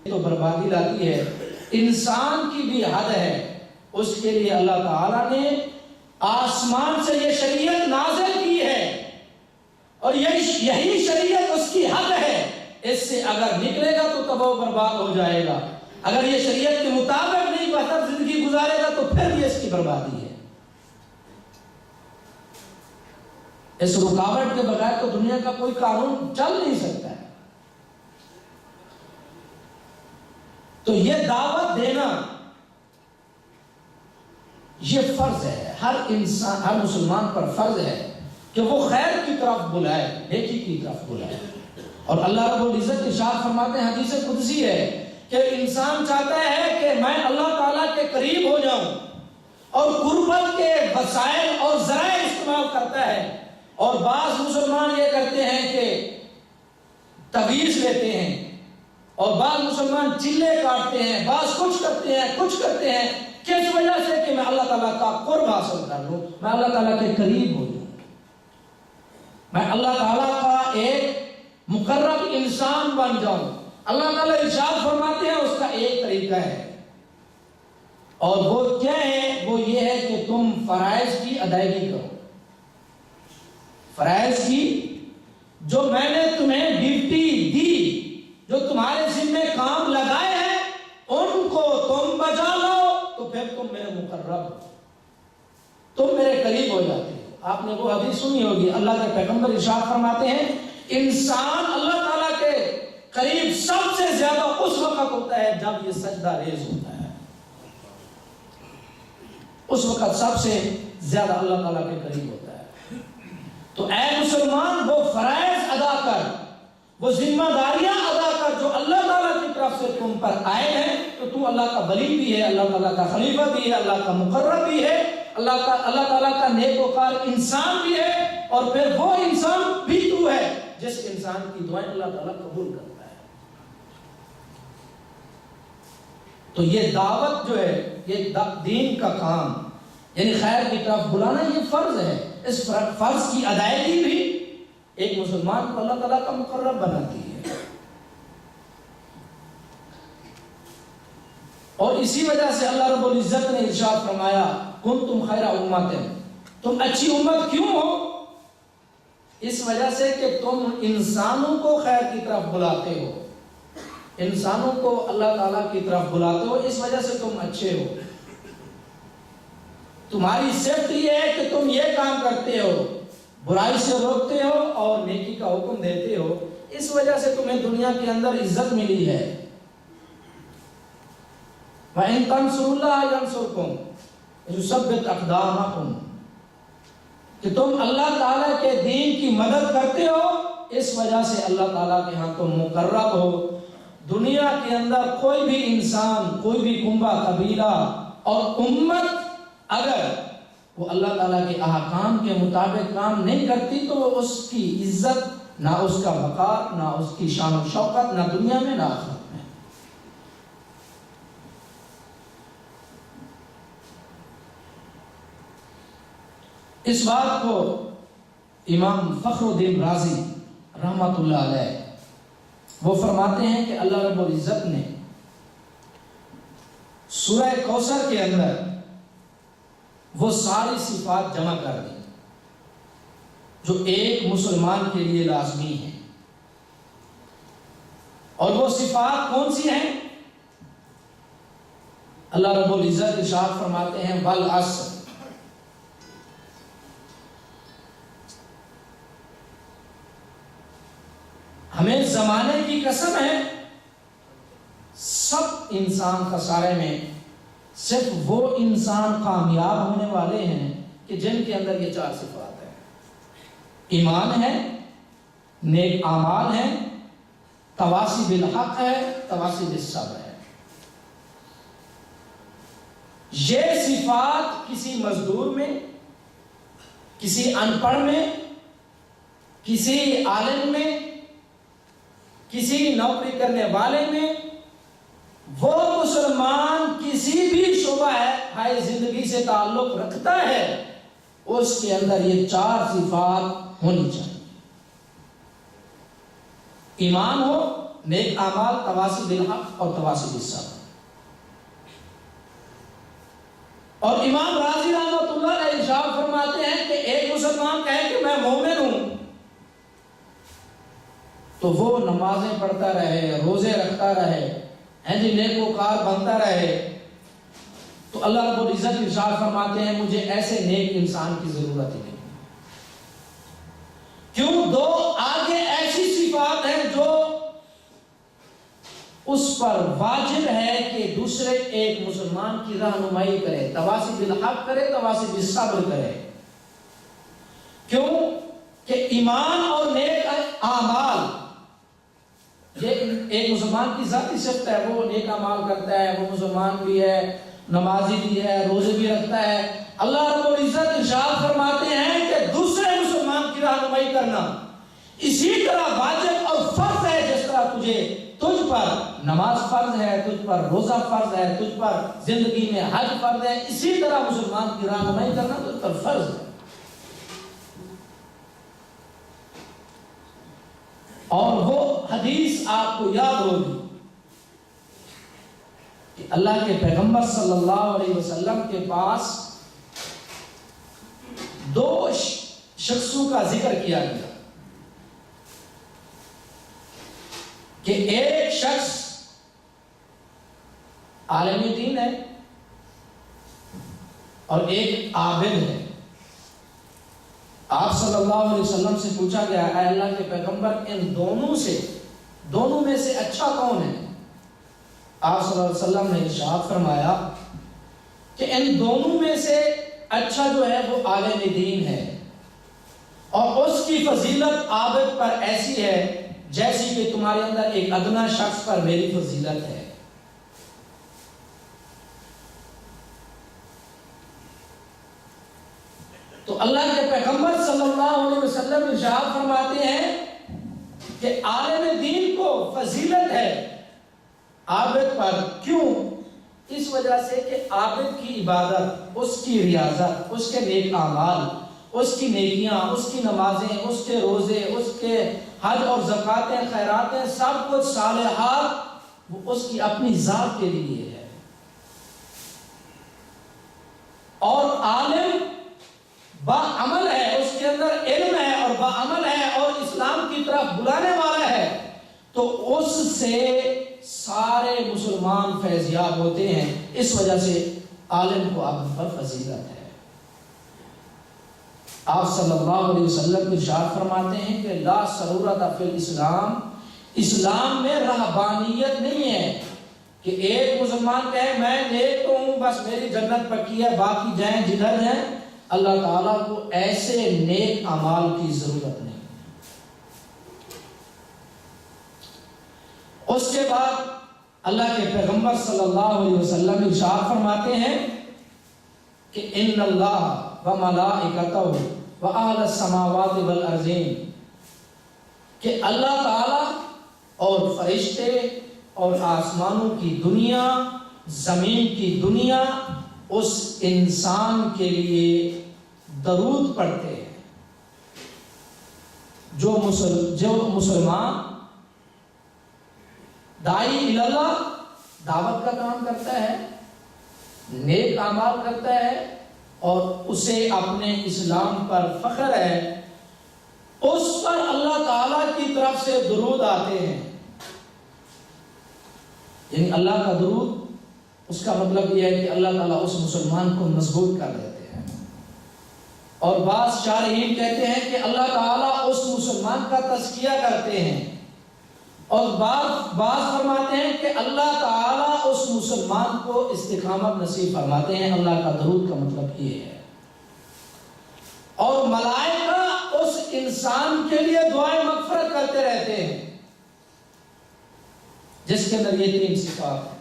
تو بربادی لاتی ہے۔ انسان کی بھی حد ہے، اس کے لیے اللہ تعالیٰ نے آسمان سے یہ شریعت نازل کی ہے، اور یہی شریعت اس کی حد ہے۔ اس سے اگر نکلے گا تو تباہ و برباد ہو جائے گا، اگر یہ شریعت کے مطابق نہیں بہتر زندگی گزارے گا تو پھر یہ اس کی بربادی ہے۔ اس رکاوٹ کے بغیر تو دنیا کا کوئی قانون چل نہیں سکتا ہے۔ تو یہ دعوت دینا یہ فرض ہے، ہر انسان، ہر مسلمان پر فرض ہے کہ وہ خیر کی طرف بلائے، نیکی کی طرف بلائے۔ اور اللہ رب العزت ارشاد فرماتے ہیں، حدیث قدسی ہے کہ انسان چاہتا ہے کہ میں اللہ تعالیٰ کے قریب ہو جاؤں، اور قربت کے وسائل اور ذرائع استعمال کرتا ہے۔ اور بعض مسلمان یہ کرتے ہیں کہ تعویذ لیتے ہیں، اور بعض مسلمان چلے کاٹتے ہیں، بعض کچھ کرتے ہیں، کس وجہ سے؟ کہ میں اللہ تعالیٰ کا قرب حاصل کر لوں، میں اللہ تعالیٰ کے قریب ہو جاؤں، میں اللہ تعالیٰ کا ایک مقرب انسان بن جاؤں۔ اللہ تعالیٰ ارشاد فرماتے ہیں اس کا ایک طریقہ ہے، اور وہ کیا ہے؟ وہ یہ ہے کہ تم فرائض کی ادائیگی کرو۔ فرائض کی، جو میں نے تمہیں ڈیوٹی دی، جو تمہارے ذمہ کام لگائے ہیں، ان کو تم بجا لو تو پھر تم میرے مقرب ہو، تم میرے قریب ہو جاتے ہو۔ آپ نے وہ حدیث سنی ہوگی، اللہ کے پیغمبر ارشاد فرماتے ہیں انسان اللہ تعالیٰ کے قریب سب سے زیادہ اس وقت ہوتا ہے جب یہ سجدہ ریز ہوتا ہے، اس وقت سب سے زیادہ اللہ تعالیٰ کے قریب ہوتا ہے۔ تو اے مسلمان، وہ فرائض ادا کر، وہ ذمہ داریاں ادا کر جو اللہ تعالیٰ کی طرف سے تم پر آئے ہیں، تو تو اللہ کا ولی بھی ہے، اللہ تعالیٰ کا خلیفہ بھی ہے، اللہ کا مقرب بھی ہے، اللہ تعالیٰ کا نیک وکار انسان بھی ہے، اور پھر وہ انسان بھی تو ہے جس انسان کی دعائیں اللہ تعالیٰ قبول کرتا ہے۔ تو یہ دعوت جو ہے، یہ دین کا کام، یعنی خیر کی طرف بلانا، یہ فرض ہے۔ اس فرض کی ادائیگی بھی ایک مسلمان کو اللہ تعالیٰ کا مقرب بناتی ہے۔ اور اسی وجہ سے اللہ رب العزت نے ارشاد فرمایا کنتم خیر امت، تم اچھی امت کیوں ہو؟ اس وجہ سے کہ تم انسانوں کو خیر کی طرف بلاتے ہو، انسانوں کو اللہ تعالیٰ کی طرف بلاتے ہو، اس وجہ سے تم اچھے ہو. تمہاری صفت یہ ہے کہ تم یہ کام کرتے ہو، برائی سے روکتے ہو اور نیکی کا حکم دیتے ہو، اس وجہ سے تمہیں دنیا کے اندر عزت ملی ہے. وَإِن تَنْصُرُوا اللَّهَ يَنْصُرْكُمْ يُثَبِّتْ أَقْدَامَكُمْ، کہ تم اللہ تعالیٰ کے دین کی مدد کرتے ہو، اس وجہ سے اللہ تعالیٰ کے ہاں تم مقرب ہو. دنیا کے اندر کوئی بھی انسان، کوئی بھی کنبہ، قبیلہ اور امت اگر وہ اللہ تعالیٰ کے احکام کے مطابق کام نہیں کرتی تو اس کی عزت، نہ اس کا وقار، نہ اس کی شان و شوکت، نہ دنیا میں نہ آخرت میں. اس بات کو امام فخر الدین رازی رحمۃ اللہ علیہ وہ فرماتے ہیں کہ اللہ رب العزت نے سورہ کوثر کے اندر وہ ساری صفات جمع کر دی جو ایک مسلمان کے لیے لازمی ہیں. اور وہ صفات کون سی ہیں؟ اللہ رب العزت ارشاد فرماتے ہیں والعصر، ہمیں زمانے کی قسم ہے، سب انسان خسارے میں، صرف وہ انسان کامیاب ہونے والے ہیں کہ جن کے اندر یہ چار صفات ہیں. ایمان ہے، نیک اعمال ہے، تواصی بالحق ہے، تواصی بالصبر ہے. یہ صفات کسی مزدور میں، کسی ان پڑھ میں، کسی عالم میں، کسی نوکری کرنے والے میں، وہ مسلمان کسی بھی شعبہ ہے زندگی سے تعلق رکھتا ہے، اس کے اندر یہ چار صفات ہونی چاہیے. ایمان ہو، نیک اعمال، تواصی بالحق اور تواصی بالصبر. اور امام رازی رحمۃ اللہ علیہ ارشاد فرماتے ہیں کہ ایک مسلمان کہے کہ میں مومن ہوں تو وہ نمازیں پڑھتا رہے، روزے رکھتا رہے، نیکوکار بنتا رہے، تو اللہ رب العزت ارشاد فرماتے ہیں مجھے ایسے نیک انسان کی ضرورت ہی نہیں. کیوں؟ دو آگے ایسی صفات ہیں جو اس پر واجب ہے کہ دوسرے ایک مسلمان کی رہنمائی کرے، تواصی بالحق کرے، تواصی بالصبر کرے. کیوں کہ ایمان اور نیک اعمال یہ ایک مسلمان کی ذاتی صفت ہے، وہ نیک اعمال کرتا ہے، وہ مسلمان بھی ہے، نمازی بھی ہے، روزے بھی رکھتا ہے. اللہ رب العزت ارشاد فرماتے ہیں کہ دوسرے مسلمان کی رہنمائی کرنا اسی طرح واجب اور فرض ہے جس طرح تجھ پر نماز فرض ہے، تجھ پر روزہ فرض ہے، تجھ پر زندگی میں حج فرض ہے، اسی طرح مسلمان کی رہنمائی کرنا تجھ پر فرض ہے. اور وہ حدیث آپ کو یاد ہوگی کہ اللہ کے پیغمبر صلی اللہ علیہ وسلم کے پاس دو شخصوں کا ذکر کیا گیا کہ ایک شخص عالم دین ہے اور ایک عابد ہے. آپ صلی اللہ علیہ وسلم سے پوچھا گیا اے اللہ کے پیغمبر ان دونوں میں سے اچھا کون ہے؟ آپ صلی اللہ علیہ وسلم نے ارشاد فرمایا کہ ان دونوں میں سے اچھا جو ہے وہ عالم دین ہے، اور اس کی فضیلت عابد پر ایسی ہے جیسی کہ تمہارے اندر ایک ادنا شخص پر میری فضیلت ہے. تو اللہ کے پیغمبر صلی اللہ علیہ وسلم ارشاد فرماتے ہیں کہ عالم دین کو فضیلت ہے عابد پر. کیوں؟ اس وجہ سے کہ عابد کی عبادت، اس کی ریاضت، اس کے نیک اعمال، اس کی نیکیاں، اس کی نمازیں، اس کے روزے، اس کے حج اور زکاتیں، خیراتیں، سب کچھ صالحات وہ اس کی اپنی ذات کے لیے ہے. اور عالم باعمل ہے، اس کے اندر علم ہے اور باعمل ہے اور اسلام کی طرف بلانے والا ہے، تو اس سے سارے مسلمان فیضیاب ہوتے ہیں. اس وجہ سے عالم کو عالم پر فضیلت ہے. آپ صلی اللہ علیہ وسلم ارشاد فرماتے ہیں کہ لا سرورت فی الاسلام، اسلام میں رہبانیت نہیں ہے کہ ایک مسلمان کہے میں نیک تو ہوں بس میری جنت پکی ہے باقی جائیں جدھر ہیں. اللہ تعالیٰ کو ایسے نیک اعمال کی ضرورت نہیں. اس کے بعد اللہ کے پیغمبر صلی اللہ علیہ وسلم ارشاد فرماتے ہیں کہ ان اللہ و ملائکتہ و اہل السماوات والارضین، کہ اللہ تعالیٰ اور فرشتے اور آسمانوں کی دنیا، زمین کی دنیا اس انسان کے لیے درود پڑھتے ہیں. جو مسلمان داعی اللہ دعوت کا کام کرتا ہے، نیک اعمال کرتا ہے اور اسے اپنے اسلام پر فخر ہے، اس پر اللہ تعالیٰ کی طرف سے درود آتے ہیں. یعنی اللہ کا درود، اس کا مطلب یہ ہے کہ اللہ تعالیٰ اس مسلمان کو مضبوط کر دیتے ہیں. اور بعض شارحین کہتے ہیں کہ اللہ تعالیٰ اس مسلمان کا تزکیہ کرتے ہیں، اور بعض فرماتے ہیں کہ اللہ تعالیٰ اس مسلمان کو استقامت نصیب فرماتے ہیں. اللہ کا درود کا مطلب یہ ہے. اور ملائکہ اس انسان کے لیے دعائیں مغفرت کرتے رہتے ہیں جس کے اندر یہ 3 صفات ہیں.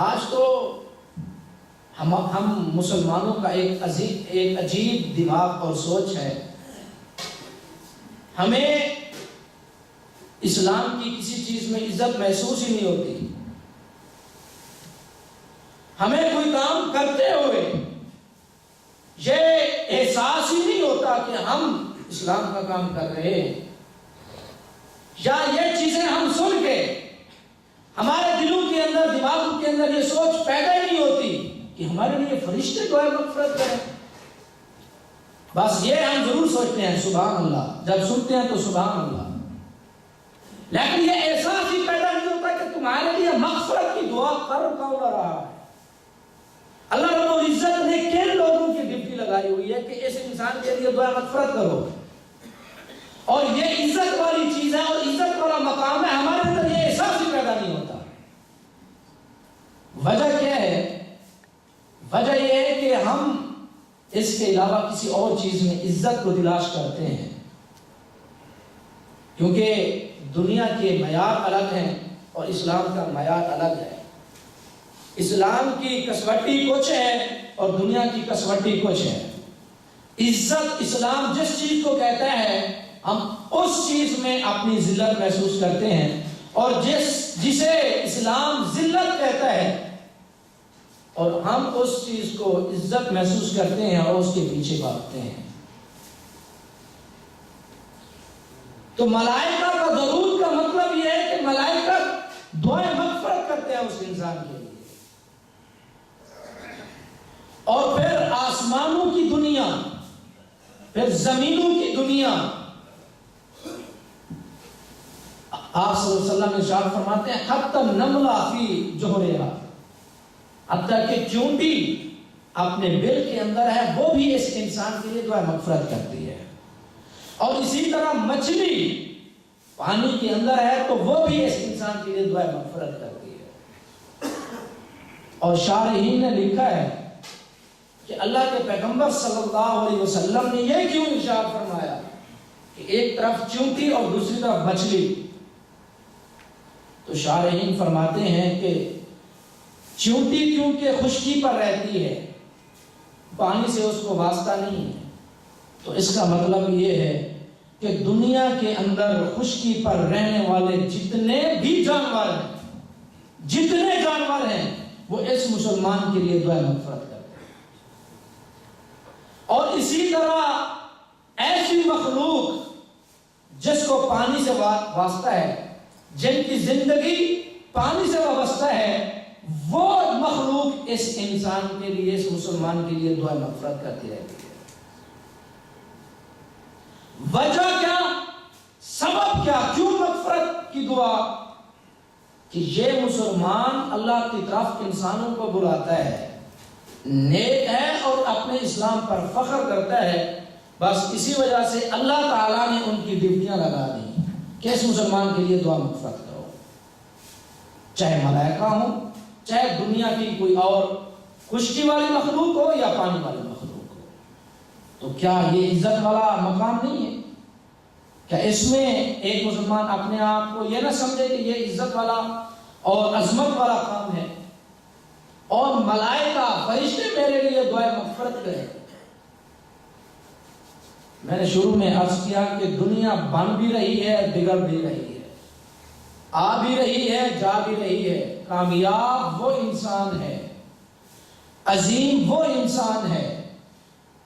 آج تو ہم مسلمانوں کا ایک عجیب دماغ اور سوچ ہے. ہمیں اسلام کی کسی چیز میں عزت محسوس ہی نہیں ہوتی. ہمیں کوئی کام کرتے ہوئے یہ احساس ہی نہیں ہوتا کہ ہم اسلام کا کام کر رہے ہیں، یا یہ چیزیں ہم سن کے ہمارے دلوں کے اندر، دماغوں کے اندر یہ سوچ پیدا ہی نہیں ہوتی کہ ہمارے لیے فرشتے دعائیں مغفرت کریں. بس یہ ہم ضرور سوچتے ہیں سبحان اللہ، جب سنتے ہیں تو سبحان اللہ، لیکن یہ احساس ہی پیدا نہیں ہوتا کہ تمہارے لیے مغفرت کی دعا کر کون رہا ہے. اللہ رب العزت نے کن لوگوں کی ڈیوٹی لگائی ہوئی ہے کہ اس انسان کے لیے دعا مغفرت کرو، اور یہ عزت والی چیز ہے اور عزت والا مقام ہے. ہمارے اندر یہ احساس ہی پیدا نہیں ہوتا. وجہ کیا ہے؟ وجہ یہ ہے کہ ہم اس کے علاوہ کسی اور چیز میں عزت کو تلاش کرتے ہیں، کیونکہ دنیا کے معیار الگ ہیں اور اسلام کا معیار الگ ہے. اسلام کی کسوٹی کچھ ہے اور دنیا کی کسوٹی کچھ ہے. عزت اسلام جس چیز کو کہتا ہے ہم اس چیز میں اپنی ذلت محسوس کرتے ہیں، اور جسے اسلام ذلت کہتا ہے اور ہم اس چیز کو عزت محسوس کرتے ہیں اور اس کے پیچھے بھاگتے ہیں. تو ملائکہ کا درود کا مطلب یہ ہے کہ ملائکہ دعائیں مغفرت کرتے ہیں اس انسان کے لیے. اور پھر آسمانوں کی دنیا، پھر زمینوں کی دنیا. آپ صلی اللہ علیہ وسلم ارشاد فرماتے ہیں حتی النملہ فی جوہرہا، حتیٰ کہ چونٹی اپنے بل کے اندر ہے وہ بھی اس انسان کے لیے دعا مغفرت کرتی ہے. اور اسی طرح مچھلی پانی کے اندر ہے تو وہ بھی اس انسان کے لیے دعا مغفرت کرتی ہے. اور شارحین نے لکھا ہے کہ اللہ کے پیغمبر صلی اللہ علیہ وسلم نے یہ کیوں ارشاد فرمایا کہ ایک طرف چونٹی اور دوسری طرف مچھلی. تو شارحین فرماتے ہیں کہ چونٹی کیونکہ خشکی پر رہتی ہے، پانی سے اس کو واسطہ نہیں ہے، تو اس کا مطلب یہ ہے کہ دنیا کے اندر خشکی پر رہنے والے جتنے بھی جانور ہیں وہ اس مسلمان کے لیے دعا مغفرت کرتے ہیں. اور اسی طرح ایسی مخلوق جس کو پانی سے واسطہ ہے، جن کی زندگی پانی سے وابستہ ہے، وہ مخلوق اس انسان کے لیے، اس مسلمان کے لیے دعا مغفرت کرتی رہتی ہے. وجہ کیا؟ سبب کیا؟ کیوں کی دعا کہ یہ مسلمان اللہ کی طرف انسانوں کو بلاتا ہے، نیک ہے اور اپنے اسلام پر فخر کرتا ہے، بس اسی وجہ سے اللہ تعالیٰ نے ان کی ڈیوٹیاں لگا دی کہ اس مسلمان کے لیے دعا مغفرت کرو، چاہے ملائکہ ہوں، چاہے دنیا کی کوئی اور خشکی والی مخلوق ہو یا پانی والی مخلوق ہو۔ تو کیا یہ عزت والا مقام نہیں ہے؟ کیا اس میں ایک مسلمان اپنے آپ کو یہ نہ سمجھے کہ یہ عزت والا اور عظمت والا کام ہے، اور ملائکہ فرشتے میرے لیے دعائے مغفرت کریں؟ میں نے شروع میں عرض کیا کہ دنیا بن بھی رہی ہے، بگڑ بھی رہی ہے، آ بھی رہی ہے، جا بھی رہی ہے۔ کامیاب وہ انسان ہے، عظیم وہ انسان ہے،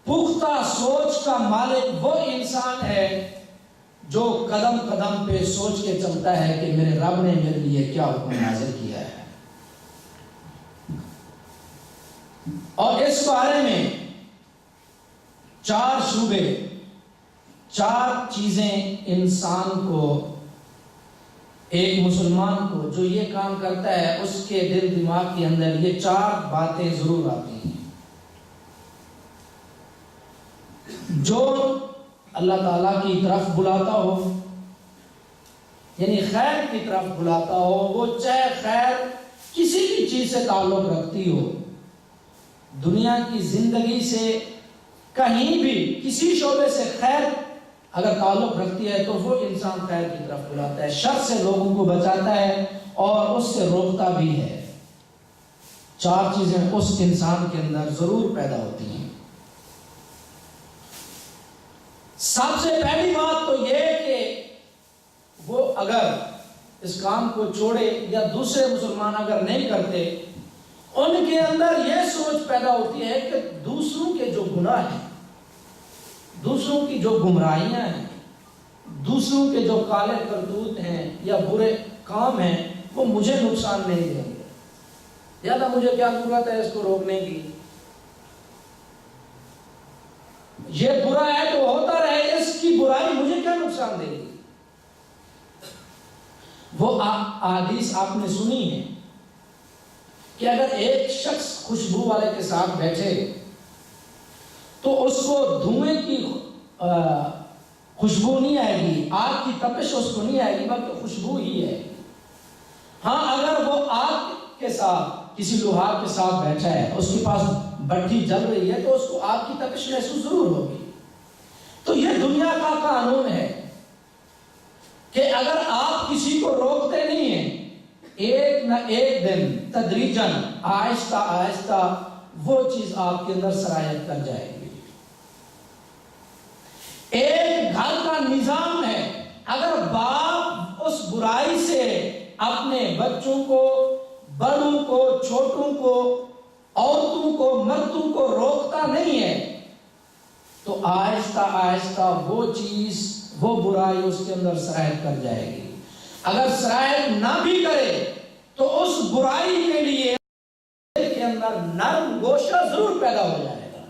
پختہ سوچ کا مالک وہ انسان ہے جو قدم قدم پہ سوچ کے چلتا ہے کہ میرے رب نے میرے لیے کیا حکم نازل کیا ہے۔ اور اس بارے میں 4 شعبے، 4 چیزیں انسان کو، ایک مسلمان کو جو یہ کام کرتا ہے اس کے دل دماغ کے اندر یہ 4 باتیں ضرور آتی ہیں۔ جو اللہ تعالیٰ کی طرف بلاتا ہو، یعنی خیر کی طرف بلاتا ہو، وہ چاہے خیر کسی بھی چیز سے تعلق رکھتی ہو، دنیا کی زندگی سے کہیں بھی کسی شعبے سے خیر اگر تعلق رکھتی ہے تو وہ انسان خیر کی طرف بلاتا ہے، شر سے لوگوں کو بچاتا ہے اور اس سے روکتا بھی ہے۔ 4 چیزیں اس انسان کے اندر ضرور پیدا ہوتی ہیں۔ سب سے پہلی بات تو یہ کہ وہ اگر اس کام کو چھوڑے یا دوسرے مسلمان اگر نہیں کرتے، ان کے اندر یہ سوچ پیدا ہوتی ہے کہ دوسروں کے جو گناہ ہیں، دوسروں کی جو گمراہیاں ہیں، دوسروں کے جو کالے کرتوت ہیں یا برے کام ہیں، وہ مجھے نقصان نہیں دیں گے، زیادہ مجھے کیا ضرورت ہے اس کو روکنے کی، یہ برا ہے تو ہوتا رہے، اس کی برائی مجھے کیا نقصان دے گی۔ وہ حدیث آپ نے سنی ہے کہ اگر ایک شخص خوشبو والے کے ساتھ بیٹھے تو اس کو دھوئیں کی خوشبو نہیں آئے گی، آگ کی تپش اس کو نہیں آئے گی، بلکہ خوشبو ہی ہے۔ ہاں اگر وہ آگ کے ساتھ کسی لوہار کے ساتھ بیٹھا ہے، اس کے پاس بھٹی جل رہی ہے تو اس کو آگ کی تپش محسوس ضرور ہوگی۔ تو یہ دنیا کا قانون ہے کہ اگر آپ کسی کو روکتے نہیں ہیں، ایک نہ ایک دن تدریجاً آہستہ آہستہ وہ چیز آپ کے اندر سرایت کر جائے گی۔ ایک گھر کا نظام ہے، اگر باپ اس برائی سے اپنے بچوں کو، بڑوں کو، چھوٹوں کو، عورتوں کو، مردوں کو روکتا نہیں ہے تو آہستہ آہستہ وہ چیز، وہ برائی اس کے اندر سرایت کر جائے گی۔ اگر سرایت نہ بھی کرے تو اس برائی کے لیے دل کے اندر نرم گوشہ ضرور پیدا ہو جائے گا،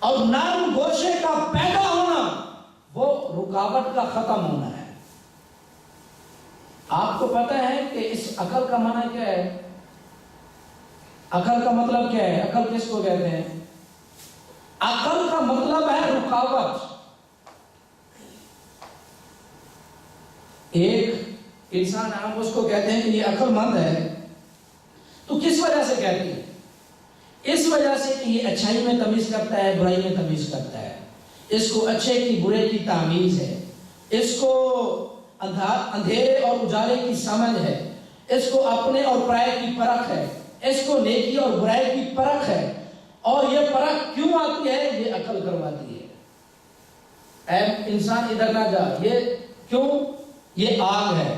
اور نرم گوشے کا پیدا ہونا وہ رکاوٹ کا ختم ہونا ہے۔ آپ کو پتہ ہے کہ اس عقل کا معنی کیا ہے؟ عقل کا مطلب کیا ہے؟ عقل کس کو کہتے ہیں؟ عقل کا مطلب ہے رکاوٹ۔ ایک انسان ہم اس کو کہتے ہیں کہ یہ عقل مند ہے، تو کس وجہ سے کہتے ہیں؟ اس وجہ سے کہ یہ اچھائی میں تمیز کرتا ہے، برائی میں تمیز کرتا ہے، اس کو اچھے کی برے کی تمیز ہے، اس کو اندھیرے اور اجالے کی سمجھ ہے، اس کو اپنے اور پرائے کی پرکھ ہے، اس کو نیکی اور برائی کی پرکھ ہے۔ اور یہ پرکھ کیوں آتی ہے؟ یہ عقل کرواتی ہے۔ اے انسان ادھر نہ جا، یہ کیوں؟ یہ آگ ہے۔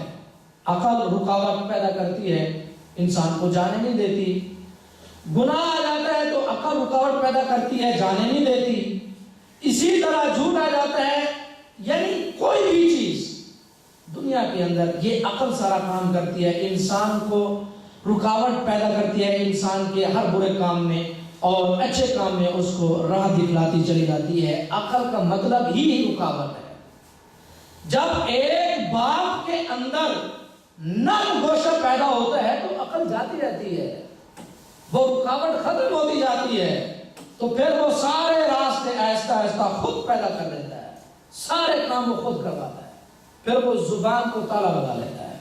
عقل رکاوٹ پیدا کرتی ہے، انسان کو جانے نہیں دیتی۔ گناہ آ جاتا ہے تو عقل رکاوٹ پیدا کرتی ہے، جانے نہیں دیتی۔ اسی طرح جھوٹ آ جاتا ہے، یعنی کوئی بھی چیز دنیا کے اندر یہ عقل سارا کام کرتی ہے، انسان کو رکاوٹ پیدا کرتی ہے، انسان کے ہر برے کام میں اور اچھے کام میں اس کو راہ دکھلاتی چلی جاتی ہے۔ عقل کا مطلب ہی رکاوٹ ہے۔ جب ایک باپ کے اندر نرم گوشہ پیدا ہوتا ہے تو عقل جاتی رہتی ہے، وہ رکاوٹ ختم ہوتی جاتی ہے، تو پھر وہ سارے راستے آہستہ آہستہ خود پیدا کر لیتا ہے، سارے کام وہ خود کرواتا ہے، پھر وہ زبان کو تالا لگا لیتا ہے۔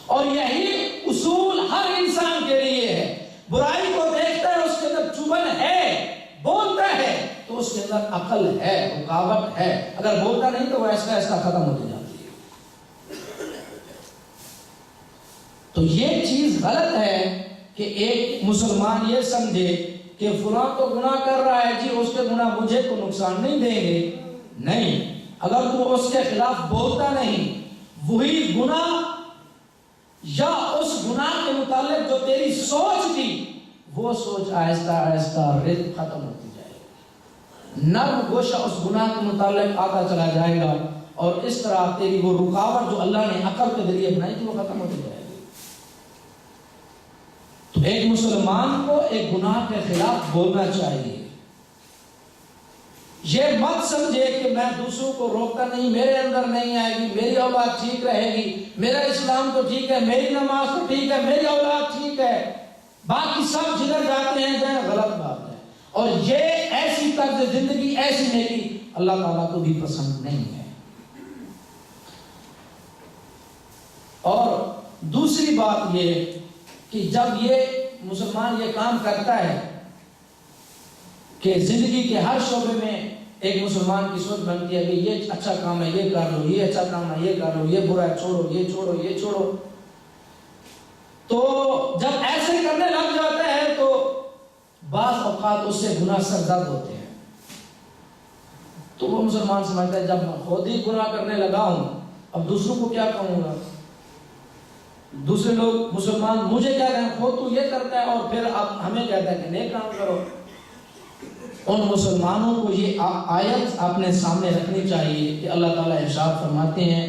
اور یہی اصول ہر انسان کے لیے ہے، برائی کو دیکھتا ہے، اس کے اندر چبھن ہے، بولتا ہے تو اس کے اندر عقل ہے، رکاوٹ ہے، اگر بولتا نہیں تو وہ ایسا ایسا ختم ہوتی جاتی ہے۔ تو یہ چیز غلط ہے کہ ایک مسلمان یہ سمجھے کہ فلاں تو گناہ کر رہا ہے جی، اس کے گناہ مجھے کو نقصان نہیں دیں گے۔ نہیں، اگر تو اس کے خلاف بولتا نہیں، وہی گناہ یا اس گناہ کے متعلق جو تیری سوچ تھی وہ سوچ آہستہ آہستہ رزق ختم ہوتی جائے گی، نرم گوشہ اس گناہ کے متعلق آتا چلا جائے گا، اور اس طرح تیری وہ رکاوٹ جو اللہ نے عقل کے ذریعے بنائی تھی وہ ختم ہوتی جائے گی۔ تو ایک مسلمان کو ایک گناہ کے خلاف بولنا چاہیے، یہ مت سمجھے کہ میں دوسروں کو روکتا نہیں، میرے اندر نہیں آئے گی، میری اولاد ٹھیک رہے گی، میرا اسلام تو ٹھیک ہے، میری نماز تو ٹھیک ہے، میری اولاد ٹھیک ہے، باقی سب جدھر جاتے ہیں جائیں، غلط بات ہے۔ اور یہ ایسی طرز زندگی، ایسی نیکی اللہ تعالیٰ کو بھی پسند نہیں ہے۔ اور دوسری بات یہ کہ جب یہ مسلمان یہ کام کرتا ہے کہ زندگی کے ہر شعبے میں ایک مسلمان کی سوچ بنتی ہے کہ یہ اچھا کام ہے یہ کر لو، یہ اچھا کام ہے یہ کر لو، یہ برا ہے چھوڑو، یہ چھوڑو، یہ چھوڑو، تو جب ایسے کرنے لگ جاتا ہے تو بعض اوقات اس سے گناہ سرزد ہوتے ہیں، تو وہ مسلمان سمجھتا ہے جب میں خود ہی گناہ کرنے لگا ہوں اب دوسروں کو کیا کہوں گا، دوسرے لوگ مسلمان مجھے کیا کہیں، خود تو یہ کرتا ہے اور پھر اب ہمیں کہتا ہے کہ نیک کام کرو۔ ان مسلمانوں کو یہ آیت اپنے سامنے رکھنی چاہیے کہ اللہ تعالیٰ ارشاد فرماتے ہیں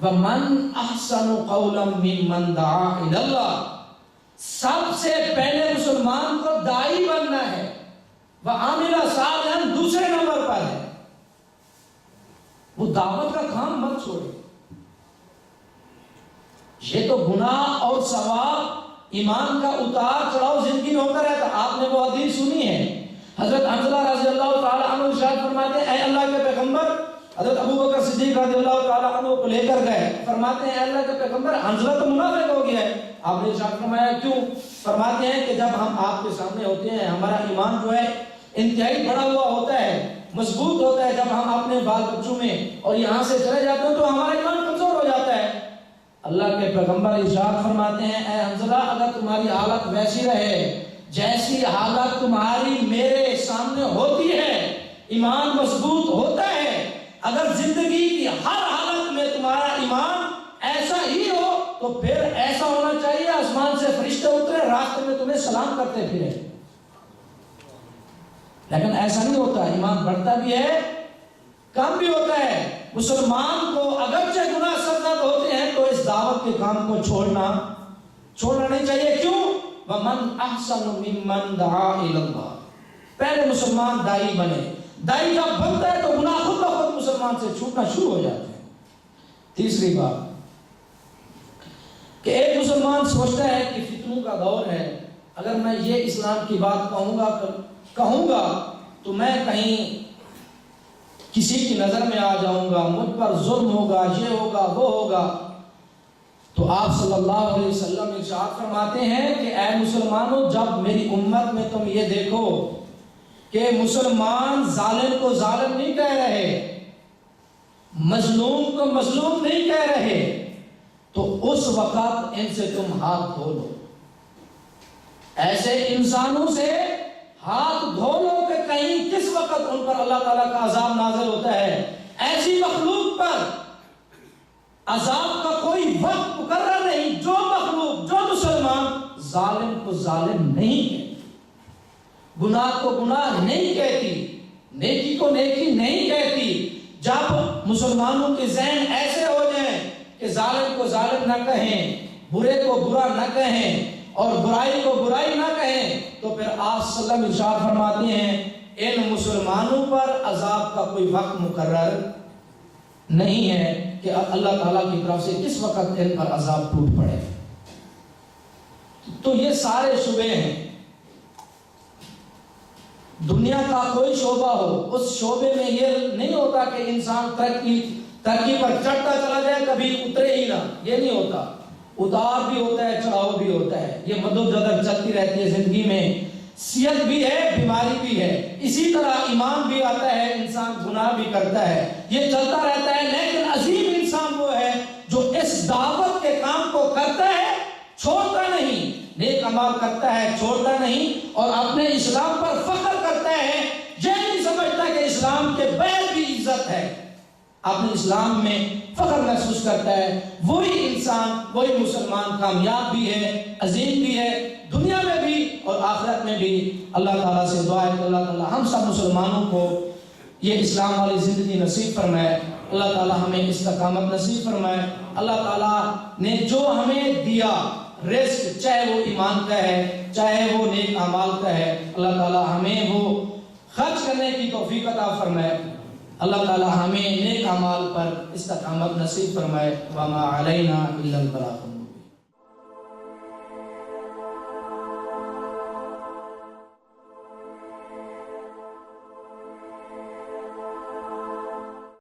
وَمَنْ أَحْسَنُ قَوْلًا مِّمَّنْ دَعَا إِلَى اللَّهِ، سب سے پہلے مسلمان کو داعی بننا ہے، وَعَمِلَ صَالِحًا دوسرے نمبر پر ہے، وہ دعوت کا کام مت چھوڑے۔ یہ تو گناہ اور ثواب ایمان کا اتار چڑھاؤ زندگی میں ہوتا رہتا۔ آپ نے وہ حدیث سنی ہے، حضرت حنظلہ رضی اللہ تعالی عنہ ارشاد فرماتے ہیں اے اللہ کے پیغمبر، حضرت ابو بکر صدیق رضی اللہ تعالی عنہ کو لے کر گئے، فرماتے ہیں اے اللہ کے پیغمبر حنظلہ تو منافق ہو گیا ہے۔ آپ نے ارشاد فرمایا کیوں؟ فرماتے ہیں کہ جب ہم آپ کے سامنے ہوتے ہیں ہمارا ایمان جو ہے انتہائی بڑا ہوا ہوتا ہے، مضبوط ہوتا ہے، جب ہم اپنے بال بچوں میں اور یہاں سے چلے جاتے ہیں تو ہمارا ایمان کمزور ہو جاتا ہے۔ اللہ کے پیغمبر ارشاد فرماتے ہیں اے حنظلہ اگر تمہاری حالت ویسی رہے جیسی حالت تمہاری میرے سامنے ہوتی ہے، ایمان مضبوط ہوتا ہے، اگر زندگی کی ہر حالت میں تمہارا ایمان ایسا ہی ہو تو پھر ایسا ہونا چاہیے آسمان سے فرشتے اترے راستے میں تمہیں سلام کرتے پھرے، لیکن ایسا نہیں ہوتا، ایمان بڑھتا بھی ہے کم بھی ہوتا ہے۔ مسلمان کو اگرچہ گناہ سرزد ہوتے ہیں تو اس دعوت کے کام کو چھوڑنا نہیں چاہیے۔ کیوں؟ وَمَنْ أَحْسَنُ مِمَّنْ دَعَا إِلَى اللَّهِ، پہلے مسلمان داعی بنے، داعی جب بنتا ہے تو گناہ خود بخود مسلمان سے چھوٹنا شروع ہو جاتے ہیں۔ تیسری بات کہ ایک مسلمان سوچتا ہے کہ فتنوں کا دور ہے، اگر میں یہ اسلام کی بات کہوں گا تو میں کہیں کسی کی نظر میں آ جاؤں گا، مجھ پر ظلم ہوگا، یہ ہوگا وہ ہوگا۔ تو آپ صلی اللہ علیہ وسلم ارشاد فرماتے ہیں کہ اے مسلمانوں جب میری امت میں تم یہ دیکھو کہ مسلمان ظالم کو ظالم نہیں کہہ رہے، مظلوم کو مظلوم نہیں کہہ رہے، تو اس وقت ان سے تم ہاتھ دھو لو، ایسے انسانوں سے ہاتھ دھو لو کہ کہیں کس وقت ان پر اللہ تعالیٰ کا عذاب نازل ہوتا ہے۔ ایسی مخلوق پر عذاب کا کوئی وقت مقرر نہیں، جو مخلوق، جو مسلمان ظالم کو ظالم نہیں کہتی، گناہ کو گناہ نہیں کہتی، نیکی کو نیکی نہیں کہتی۔ جب مسلمانوں کے ذہن ایسے ہو جائیں کہ ظالم کو ظالم نہ کہیں، برے کو برا نہ کہیں اور برائی کو برائی نہ کہیں، تو پھر آپ صلی اللہ علیہ وسلم ارشاد فرماتے ہیں ان مسلمانوں پر عذاب کا کوئی وقت مقرر نہیں ہے کہ اللہ تعالیٰ کی طرف سے کس وقت ان پر عذاب ٹوٹ پڑے. تو یہ سارے شعبے ہیں. دنیا کا کوئی شعبہ ہو، اس شعبے میں یہ نہیں ہوتا کہ انسان ترقی پر چڑھتا چلا جائے، کبھی اترے ہی نہ. یہ نہیں ہوتا. اتار بھی ہوتا ہے، چڑھاؤ بھی ہوتا ہے. یہ مدد چلتی رہتی ہے زندگی میں. صحت بھی ہے، بیماری بھی ہے. اسی طرح ایمان بھی آتا ہے، انسان گناہ بھی کرتا ہے. یہ چلتا رہتا ہے. لیکن عظیم انسان وہ ہے جو اس دعوت کے کام کو کرتا ہے، چھوڑتا نہیں، نیک عمل کرتا ہے، چھوڑتا نہیں، اور اپنے اسلام پر فخر کرتا ہے. یہ نہیں سمجھتا کہ اسلام کے بغیر بھی عزت ہے. اپنے اسلام میں فخر محسوس کرتا ہے. وہی انسان، وہی مسلمان کامیاب بھی ہے، عظیم بھی ہے، دنیا میں بھی اور آخرت میں بھی. اللہ تعالیٰ سے دعا ہے کہ اللہ تعالیٰ ہم سب مسلمانوں کو یہ اسلام والی زندگی نصیب فرمائے. اللہ تعالیٰ ہمیں استقامت نصیب فرمائے. اللہ تعالیٰ نے جو ہمیں دیا رزق، چاہے وہ ایمان کا ہے، چاہے وہ نیک اعمال کا ہے، اللہ تعالیٰ ہمیں وہ خرچ کرنے کی توفیق عطا فرمائے. اللہ تعالیٰ ہمیں نیک اعمال پر استقامت نصیب فرمائے. وما علینا الا البلاغ.